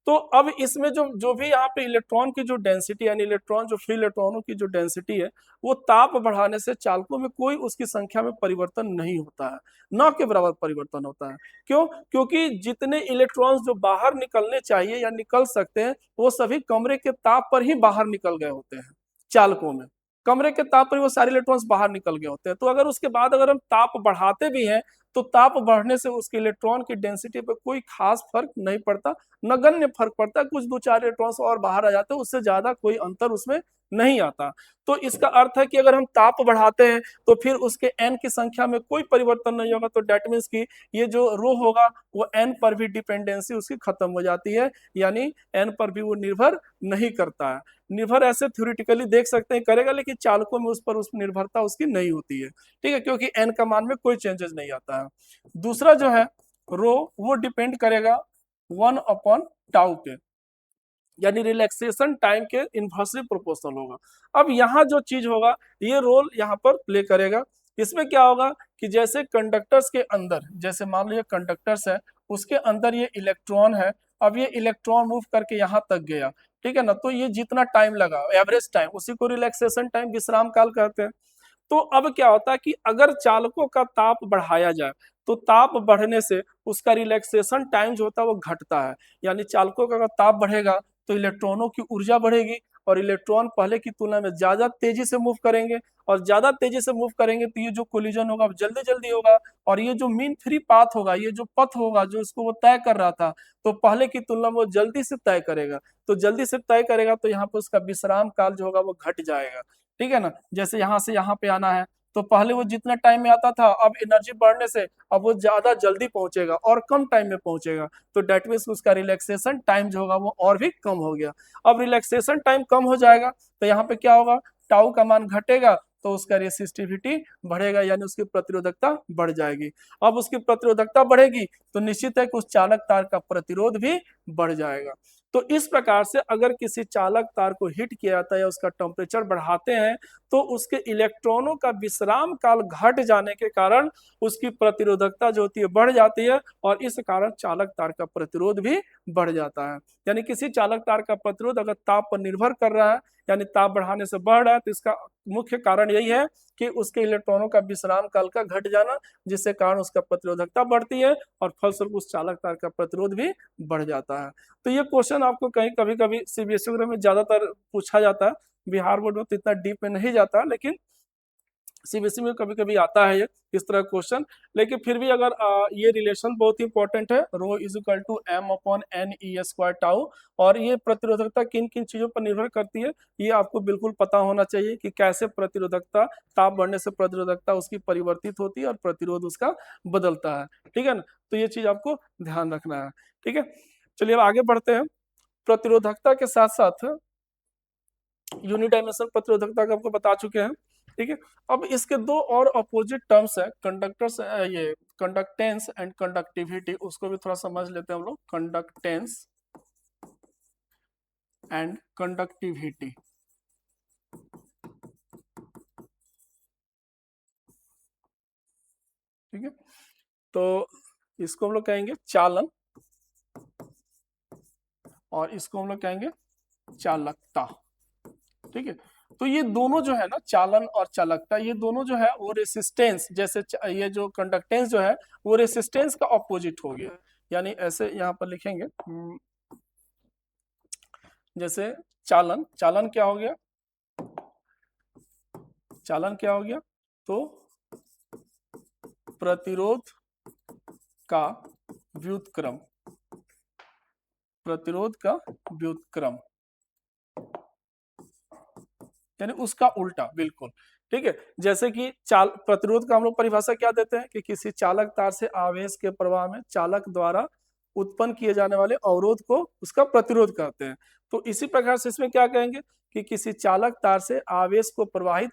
तो अब इसमें जो जो भी यहाँ पे इलेक्ट्रॉन की जो डेंसिटी यानी इलेक्ट्रॉन जो फ्री इलेक्ट्रॉनों की जो डेंसिटी है, वो ताप बढ़ाने से चालकों में कोई उसकी संख्या में परिवर्तन नहीं होता है, न के बराबर परिवर्तन होता है। क्यों, क्योंकि जितने इलेक्ट्रॉन्स जो बाहर निकलने चाहिए या निकल सकते हैं वो सभी कमरे के ताप पर ही बाहर निकल गए होते हैं। चालकों में कमरे के ताप पर वो सारे इलेक्ट्रॉन्स बाहर निकल गए होते हैं। तो अगर उसके बाद अगर हम ताप बढ़ाते भी हैं तो ताप बढ़ने से उसके इलेक्ट्रॉन की डेंसिटी पर कोई खास फर्क नहीं पड़ता, नगण्य फर्क पड़ता है, कुछ दो चार इलेक्ट्रॉन्स और बाहर आ जाते हैं, उससे ज्यादा कोई अंतर उसमें नहीं आता। तो इसका अर्थ है कि अगर हम ताप बढ़ाते हैं तो फिर उसके एन की संख्या में कोई परिवर्तन नहीं होगा। तो डेट मीन्स की ये जो रो होगा वो एन पर भी डिपेंडेंसी उसकी खत्म हो जाती है, यानी एन पर भी वो निर्भर नहीं करता है। निर्भर ऐसे थ्योरेटिकली देख सकते हैं करेगा, लेकिन चालकों में उस पर उस निर्भरता उसकी नहीं होती है, ठीक है, क्योंकि एन का मान में कोई चेंजेस नहीं आता है। दूसरा जो है रो वो डिपेंड करेगा 1/टाउ पे, यानी रिलैक्सेशन टाइम के इनवर्सली प्रोपोर्शनल होगा। अब यहाँ जो चीज होगा ये रोल यहाँ पर प्ले करेगा। इसमें क्या होगा कि जैसे कंडक्टर्स के अंदर, जैसे मान लीजिए कंडक्टर्स है, उसके अंदर ये इलेक्ट्रॉन है, अब ये इलेक्ट्रॉन मूव करके यहाँ तक गया, ठीक है ना। तो ये जितना टाइम लगा एवरेज टाइम, उसी को रिलैक्सेशन टाइम विश्राम काल कहते हैं। तो अब क्या होता है कि अगर चालकों का ताप बढ़ाया जाए तो ताप बढ़ने से उसका रिलैक्सेशन टाइम जो होता है वो घटता है, यानी चालकों का अगर ताप बढ़ेगा तो इलेक्ट्रॉनों की ऊर्जा बढ़ेगी और इलेक्ट्रॉन पहले की तुलना में ज्यादा तेजी से मूव करेंगे, और ज्यादा तेजी से मूव करेंगे तो ये जो कोलिजन होगा जल्दी जल्दी होगा, और ये जो मीन फ्री पाथ होगा, ये जो पथ होगा जो इसको वो तय कर रहा था, तो पहले की तुलना में वो जल्दी से तय करेगा। तो जल्दी से तय करेगा तो यहाँ पे उसका विश्राम काल जो होगा वो घट जाएगा, ठीक है ना। जैसे यहाँ से यहाँ पे आना है तो पहले वो जितना टाइम में आता था, अब एनर्जी बढ़ने से अब वो ज्यादा जल्दी पहुंचेगा और कम टाइम में पहुंचेगा। तो डेट मीन्स उसका रिलैक्सेशन टाइम जो होगा वो और भी कम हो गया। अब रिलैक्सेशन टाइम कम हो जाएगा तो यहाँ पे क्या होगा, टाउ का मान घटेगा तो उसका रेसिस्टिविटी बढ़ेगा, यानी उसकी प्रतिरोधकता बढ़ जाएगी। अब उसकी प्रतिरोधकता बढ़ेगी तो निश्चित है कि उस चालक तार का प्रतिरोध भी बढ़ जाएगा। तो इस प्रकार से अगर किसी चालक तार को हीट किया जाता है या उसका टेम्परेचर बढ़ाते हैं तो उसके इलेक्ट्रॉनों का विश्राम काल घट जाने के कारण उसकी प्रतिरोधकता जो होती है बढ़ जाती है, और इस कारण चालक तार का प्रतिरोध भी बढ़ जाता है। यानी किसी चालक तार का प्रतिरोध अगर ताप पर निर्भर कर रहा है, यानी ताप बढ़ाने से बढ़ रहा है, तो इसका मुख्य कारण यही है कि उसके इलेक्ट्रॉनों का विश्राम काल का घट जाना, जिससे कारण उसका प्रतिरोधकता बढ़ती है और फलस्वरूप उस चालक तार का प्रतिरोध भी बढ़ जाता है। तो ये क्वेश्चन आपको कहीं कभी कभी सीबीएसई वगैरह में ज्यादातर पूछा जाता है, बिहार बोर्ड में तो इतना डीप में नहीं जाता, लेकिन सीबीएसई में कभी कभी आता है ये इस तरह क्वेश्चन। लेकिन फिर भी अगर ये रिलेशन बहुत ही इंपॉर्टेंट है, rho is equal to M upon N E square tau, और ये प्रतिरोधकता किन किन चीजों पर निर्भर करती है ये आपको बिल्कुल पता होना चाहिए कि कैसे प्रतिरोधकता, ताप बढ़ने से प्रतिरोधकता उसकी परिवर्तित होती है और प्रतिरोध उसका बदलता है। ठीक है ना, तो ये चीज आपको ध्यान रखना है। ठीक है, चलिए अब आगे बढ़ते हैं। प्रतिरोधकता के साथ साथ यूनिडायमेंशनल प्रतिरोधकता का आपको बता चुके हैं। ठीक है, अब इसके दो और अपोजिट टर्म्स है, कंडक्टर्स, ये कंडक्टेंस एंड कंडक्टिविटी, उसको भी थोड़ा समझ लेते हैं हम लोग। कंडक्टेंस एंड कंडक्टिविटी, ठीक है, तो इसको हम लोग कहेंगे चालन और इसको हम लोग कहेंगे चालकता। ठीक है, तो ये दोनों जो है ना, चालन और चालकता, ये दोनों जो है वो रेसिस्टेंस, जैसे ये जो कंडक्टेंस जो है वो रेसिस्टेंस का ऑपोजिट हो गया। यानी ऐसे यहाँ पर लिखेंगे, जैसे चालन, चालन क्या हो गया, चालन क्या हो गया, तो प्रतिरोध का व्युत्क्रम, प्रतिरोध का व्युत्क्रम यानी उसका उल्टा, बिल्कुल। ठीक है, जैसे कि प्रतिरोध का हम लोग परिभाषा क्या देते हैं कि किसी चालक तार से आवेश के प्रवाह में चालक द्वारा उत्पन्न किए जाने वाले अवरोध को उसका प्रतिरोध कहते हैं। तो इसी प्रकार से इसमें क्या कहेंगे कि किसी चालक तार से आवेश को प्रवाहित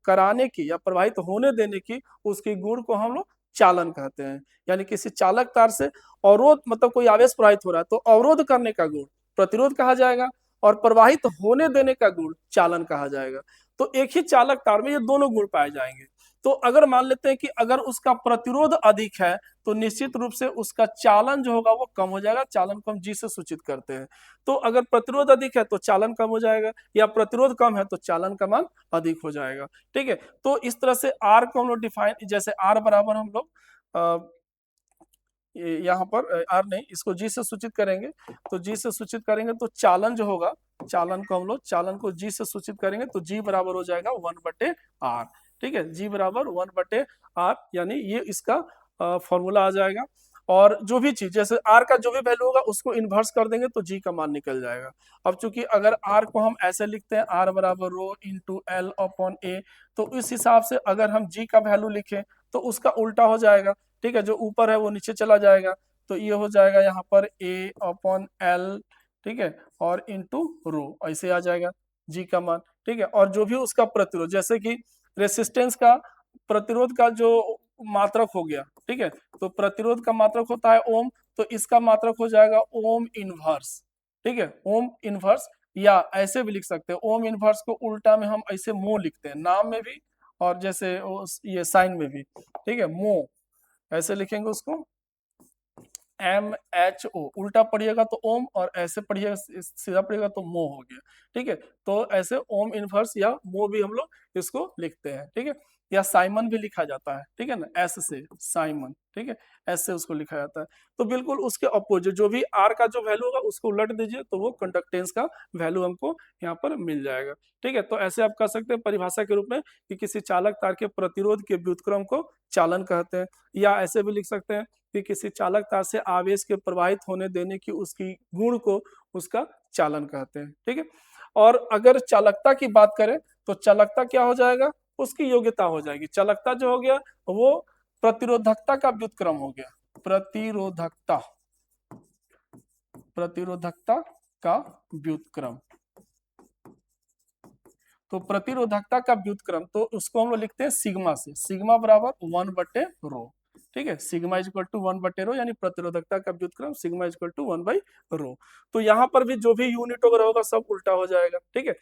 कराने की या प्रवाहित होने देने की उसकी गुण को हम लोग चालन कहते हैं। यानी किसी चालक तार से अवरोध, मतलब कोई आवेश प्रवाहित हो रहा है तो अवरोध करने का गुण प्रतिरोध कहा जाएगा, और प्रवाहित होने देने का गुण चालन कहा जाएगा। तो एक ही चालक तार में ये दोनों गुण पाए जाएंगे। तो अगर मान लेते हैं कि अगर उसका प्रतिरोध अधिक है तो निश्चित रूप से उसका चालन जो होगा वो कम हो जाएगा। चालन को हम जी से सूचित करते हैं। तो अगर प्रतिरोध अधिक है तो चालन कम हो जाएगा, या प्रतिरोध कम है तो चालन का मान अधिक हो जाएगा। ठीक है, तो इस तरह से आर को हम लोग डिफाइन, जैसे आर बराबर हम लोग यहाँ पर आर नहीं, इसको जी से सूचित करेंगे। तो जी से सूचित करेंगे तो चालन जो होगा, चालन को हम लोग, चालन को जी से सूचित करेंगे तो जी बराबर हो जाएगा 1/r। ठीक है, जी बराबर 1/r, यानी ये इसका फॉर्मूला आ जाएगा। और जो भी चीज, जैसे आर का जो भी वैल्यू होगा उसको इन्वर्स कर देंगे तो जी का मान निकल जाएगा। अब चूंकि अगर आर को हम ऐसे लिखते हैं, आर बराबर रो इंटू एल अपॉन ए, तो इस हिसाब से अगर हम जी का वैल्यू लिखें तो उसका उल्टा हो जाएगा। ठीक है, जो ऊपर है वो नीचे चला जाएगा, तो ये हो जाएगा यहाँ पर ए अपॉन एल, ठीक है, और इंटू रो, ऐसे आ जाएगा जी का मान। ठीक है, और जो भी उसका प्रतिरोध, जैसे कि रेसिस्टेंस का प्रतिरोध का जो मात्रक हो गया, ठीक है, तो प्रतिरोध का मात्रक होता है ओम, तो इसका मात्रक हो जाएगा ओम इनवर्स। ठीक है, ओम इनवर्स, या ऐसे भी लिख सकते हैं ओम इनवर्स को उल्टा में हम ऐसे मो लिखते हैं, नाम में भी और जैसे ये साइन में भी। ठीक है, मो ऐसे लिखेंगे उसको, MHO, उल्टा पढ़िएगा तो ओम और ऐसे पढ़िएगा सीधा पढ़िएगा तो मो हो गया। ठीक है, तो ऐसे ओम इनवर्स या मो भी हम लोग इसको लिखते हैं। ठीक है, या साइमन भी लिखा जाता है। ठीक है ना, एस से साइमन, ठीक है, एस से उसको लिखा जाता है। तो बिल्कुल उसके अपोजिट जो भी आर का जो वैल्यू होगा उसको उलट दीजिए तो वो कंडक्टेंस का वैल्यू हमको यहाँ पर मिल जाएगा। ठीक है, तो ऐसे आप कह सकते हैं परिभाषा के रूप में कि किसी चालक तार के प्रतिरोध के व्युत्क्रम को चालन कहते हैं, या ऐसे भी लिख सकते हैं कि किसी चालक तार से आवेश के प्रवाहित होने देने की उसकी गुण को उसका चालन कहते हैं। ठीक है, और अगर चालकता की बात करें तो चालकता क्या हो जाएगा, उसकी योग्यता हो जाएगी। चालकता जो हो गया वो प्रतिरोधकता का व्युत्क्रम हो गया, प्रतिरोधकता, प्रतिरोधकता का व्युत्क्रम। तो प्रतिरोधकता का व्युत्क्रम तो उसको हम लोग लिखते हैं सिग्मा से, सिग्मा बराबर 1/रो। ठीक है, सिग्मा इज इक्वल टू 1/ρ, यानी प्रतिरोधकता का व्युत्क्रम सिग्मा इज इक्वल टू 1/ρ। तो यहाँ पर भी जो भी यूनिट वगैरह होगा सब उल्टा हो जाएगा। ठीक है,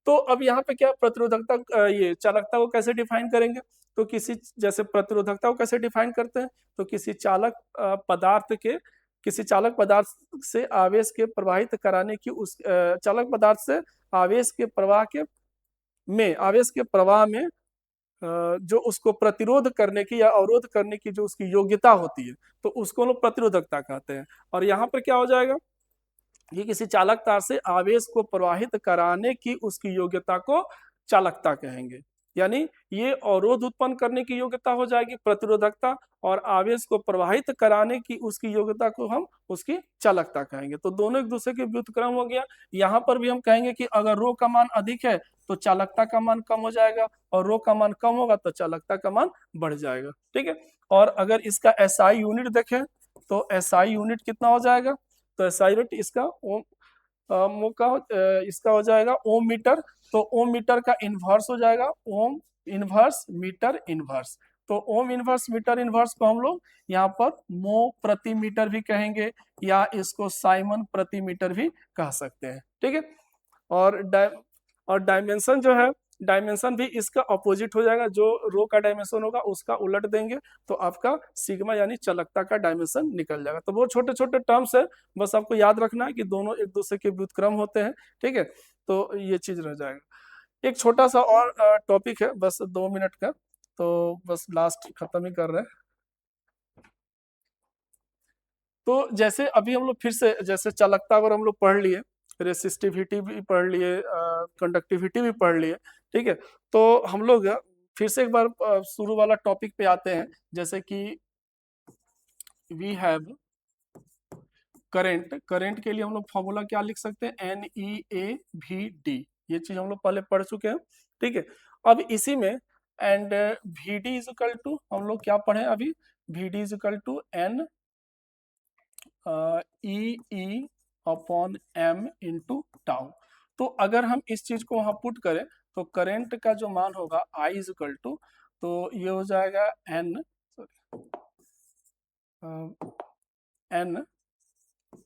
तो अब यहाँ पे क्या प्रतिरोधकता ये चालकता को कैसे डिफाइन करेंगे? तो किसी जैसे प्रतिरोधकता को कैसे डिफाइन करते हैं? तो किसी चालक पदार्थ से आवेश के प्रवाहित कराने की उस चालक पदार्थ से आवेश के प्रवाह में जो उसको प्रतिरोध करने की या अवरोध करने की जो उसकी योग्यता होती है, तो उसको लोग प्रतिरोधकता कहते हैं। और यहाँ पर क्या हो जाएगा, ये किसी चालक तार से आवेश को प्रवाहित कराने की उसकी योग्यता को चालकता कहेंगे। यानी ये अवरोध उत्पन्न करने की योग्यता हो जाएगी प्रतिरोधकता, और आवेश को प्रवाहित कराने की उसकी योग्यता को हम उसकी चालकता कहेंगे। तो दोनों एक दूसरे के व्युत्क्रम हो गया। यहाँ पर भी हम कहेंगे कि अगर रो का मान अधिक है तो चालकता का मान कम हो जाएगा, और रो का मान कम होगा तो चालकता का मान बढ़ जाएगा। ठीक है, और अगर इसका एसआई यूनिट देखें तो एसआई यूनिट कितना हो जाएगा? तो एसआई यूनिट इसका इसका हो जाएगा ओम मीटर। तो ओम मीटर का इन्वर्स हो जाएगा ओम इन्वर्स मीटर इन्वर्स। तो ओम इन्वर्स मीटर इन्वर्स को हम लोग यहाँ पर मो प्रति मीटर भी कहेंगे, या इसको साइमन प्रति मीटर भी कह सकते हैं। ठीक है, और डायमेंशन जो है, डायमेंशन भी इसका अपोजिट हो जाएगा। जो रो का डायमेंशन होगा उसका उलट देंगे तो आपका सिग्मा यानी चालकता का डायमेंशन निकल जाएगा। तो वो छोटे छोटे टर्म्स है, बस आपको याद रखना है कि दोनों एक दूसरे के व्युत्क्रम होते हैं। ठीक है, तो ये चीज रह जाएगा। एक छोटा सा और टॉपिक है, बस 2 मिनट का, तो बस लास्ट खत्म ही कर रहे हैं। तो जैसे अभी हम लोग फिर से जैसे चालकता अगर हम लोग पढ़ लिए, रेसिस्टिविटी भी पढ़ लिए, कंडक्टिविटी भी पढ़ लिए। ठीक है, तो हम लोग फिर से एक बार शुरू वाला टॉपिक पे आते हैं। जैसे कि वी हैव करंट के लिए हम लोग फॉर्मूला क्या लिख सकते हैं? NEAVD। ये चीज हम लोग पहले पढ़ चुके हैं। ठीक है, अब इसी में and VD is equal to हम लोग क्या पढ़े अभी? VD is equal to N E upon M into tau. तो अगर हम इस चीज को वहां पुट करें तो करंट का जो मान होगा I इज इक्वल टू, तो ये हो जाएगा N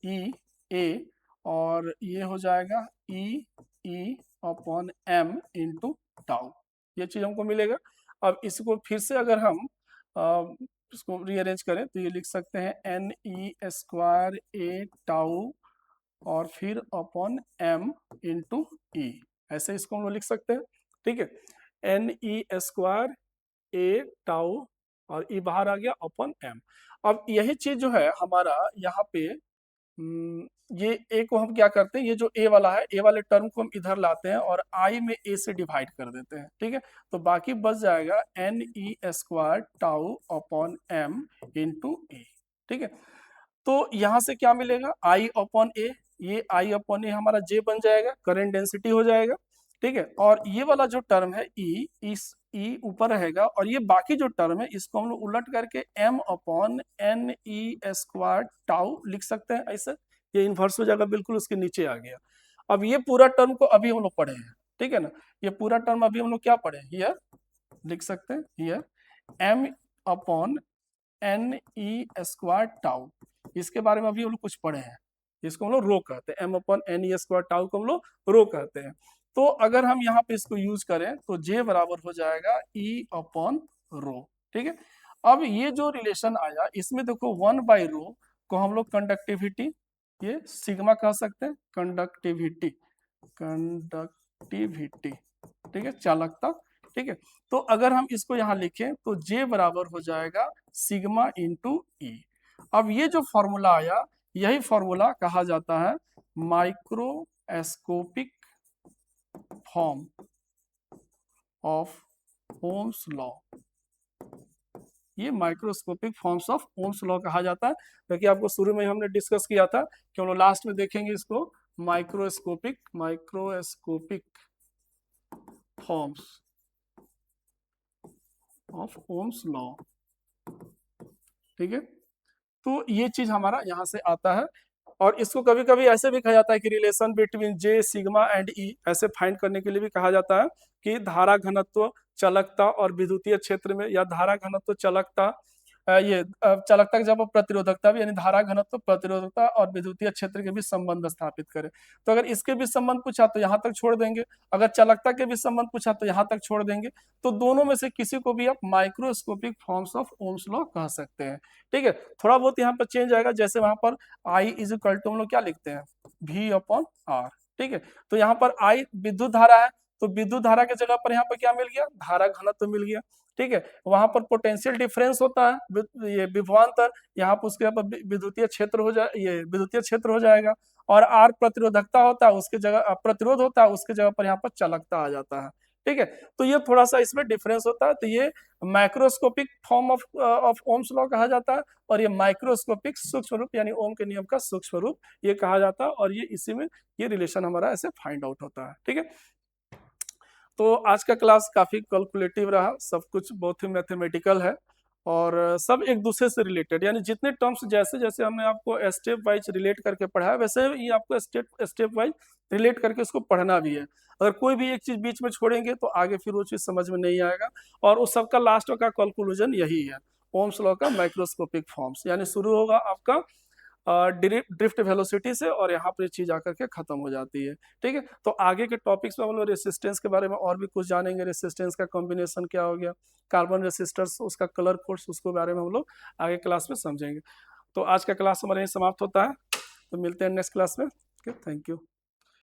E A, और ये हो जाएगा E upon M into tau. ये चीज हमको मिलेगा। अब इसको फिर से अगर हम इसको रीअरेंज करें तो ये लिख सकते हैं NE² A टाउ और फिर अपॉन M इंटू E। ऐसे इसको हम लोग लिख सकते हैं। ठीक है, NE² A टाउ और E बाहर आ गया अपॉन M। अब यही चीज जो है हमारा यहाँ पे ये ए को हम क्या करते हैं, ये जो ए वाला है, ए वाले टर्म को हम इधर लाते हैं और आई में ए से डिवाइड कर देते हैं। ठीक है, तो बाकी बच जाएगा NE² tau upon M into A. ठीक है, तो यहाँ से क्या मिलेगा? आई अपॉन ए, ये आई अपॉन ए हमारा जे बन जाएगा, करंट डेंसिटी हो जाएगा। ठीक है, और ये वाला जो टर्म है ई, इस ई ऊपर रहेगा, और ये बाकी जो टर्म है इसको हम लोग उलट करके M अपॉन NE² टाउ लिख सकते हैं ऐसे। ये इन्वर्स हो जाएगा, बिल्कुल उसके नीचे आ गया। अब ये पूरा टर्म को अभी हम लोग पढ़े हैं। ठीक है ना, ये पूरा टर्म अभी हम लोग क्या पढ़े? हियर लिख सकते हैं, here M upon NE² tau, इसके बारे में अभी हम लोग कुछ पढ़े हैं। इसको हम लोग रो कहते हैं, M अपॉन NE² टाउ को हम लोग रो कहते हैं। तो अगर हम यहाँ पे इसको यूज करें तो J बराबर हो जाएगा E अपॉन रो। ठीक है, अब ये जो रिलेशन आया इसमें देखो 1/ρ को हम लोग कंडक्टिविटी, ये सिग्मा कह सकते हैं, कंडक्टिविटी ठीक है, चालकता। ठीक है, तो अगर हम इसको यहाँ लिखें तो J बराबर हो जाएगा सिग्मा इंटू ई। अब ये जो फॉर्मूला आया यही फॉर्मूला कहा जाता है microscopic form of Ohm's law. ये microscopic forms of Ohm's law कहा जाता है, क्योंकि आपको शुरू में हमने डिस्कस किया था कि हम लोग लास्ट में देखेंगे इसको microscopic forms of Ohm's law. ठीक है, तो ये चीज हमारा यहाँ से आता है, और इसको कभी कभी ऐसे भी कहा जाता है कि relation between J sigma and E, ऐसे फाइंड करने के लिए भी कहा जाता है कि धारा घनत्व, चालकता और विद्युतीय क्षेत्र में, या धारा घनत्व, चालकता ये चालकता की जब प्रतिरोधकता भी, यानी धारा घनत्व, प्रतिरोधकता और विद्युतीय क्षेत्र के बीच संबंध स्थापित करे। तो अगर इसके बीच संबंध पूछा तो यहाँ तक छोड़ देंगे, अगर चालकता के बीच संबंध पूछा तो यहाँ तक छोड़ देंगे। तो दोनों में से किसी को भी आप microscopic forms of Ohm's law कह सकते हैं। ठीक है, थोड़ा बहुत यहाँ पर चेंज आएगा, जैसे वहां पर आई इज इक्वल टू हम लोग क्या लिखते हैं, V अपॉन R। ठीक है, तो यहाँ पर आई विद्युत धारा है, तो विद्युत धारा की जगह पर यहाँ पर क्या मिल गया, धारा घनत्व मिल गया। ठीक है, वहां पर पोटेंशियल डिफरेंस होता है, ये विभवांतर, यहाँ पर उसके पर विद्युतीय क्षेत्र हो जाए, ये विद्युतीय क्षेत्र हो जाएगा। और आर प्रतिरोधकता होता है, उसके जगह प्रतिरोध होता है, उसके जगह पर यहाँ पर चालकता आ जाता है। ठीक है, तो ये थोड़ा सा इसमें डिफरेंस होता है। तो ये microscopic form of Ohm's law कहा जाता है, और ये माइक्रोस्कोपिक सूक्ष्म रूप यानी ओम के नियम का सूक्ष्म रूप ये कहा जाता है, और ये इसी में ये रिलेशन हमारा ऐसे फाइंड आउट होता है। ठीक है, तो आज का क्लास काफी कैलकुलेटिव रहा, सब कुछ बहुत ही मैथमेटिकल है, और सब एक दूसरे से रिलेटेड, यानी जितने टर्म्स जैसे जैसे हमने आपको स्टेप वाइज रिलेट करके पढ़ाया, वैसे ही आपको स्टेप वाइज रिलेट करके उसको पढ़ना भी है। अगर कोई भी एक चीज बीच में छोड़ेंगे तो आगे फिर वो चीज समझ में नहीं आएगा, और उस सबका लास्ट का कंक्लूजन यही है, ओम्स लॉ का माइक्रोस्कोपिक फॉर्म्स, यानी शुरू होगा आपका ड्रिफ्ट वेलोसिटी से, और यहाँ पर चीज आकर के खत्म हो जाती है। ठीक है, तो आगे के टॉपिक्स में हम लोग रेसिस्टेंस के बारे में और भी कुछ जानेंगे, रेसिस्टेंस का कॉम्बिनेशन क्या हो गया, कार्बन रेसिस्टर्स, उसका कलर कोड्स, उसके बारे में हम लोग आगे क्लास में समझेंगे। तो आज का क्लास हमारे यहाँ समाप्त होता है, तो मिलते हैं नेक्स्ट क्लास में। Okay, thank you.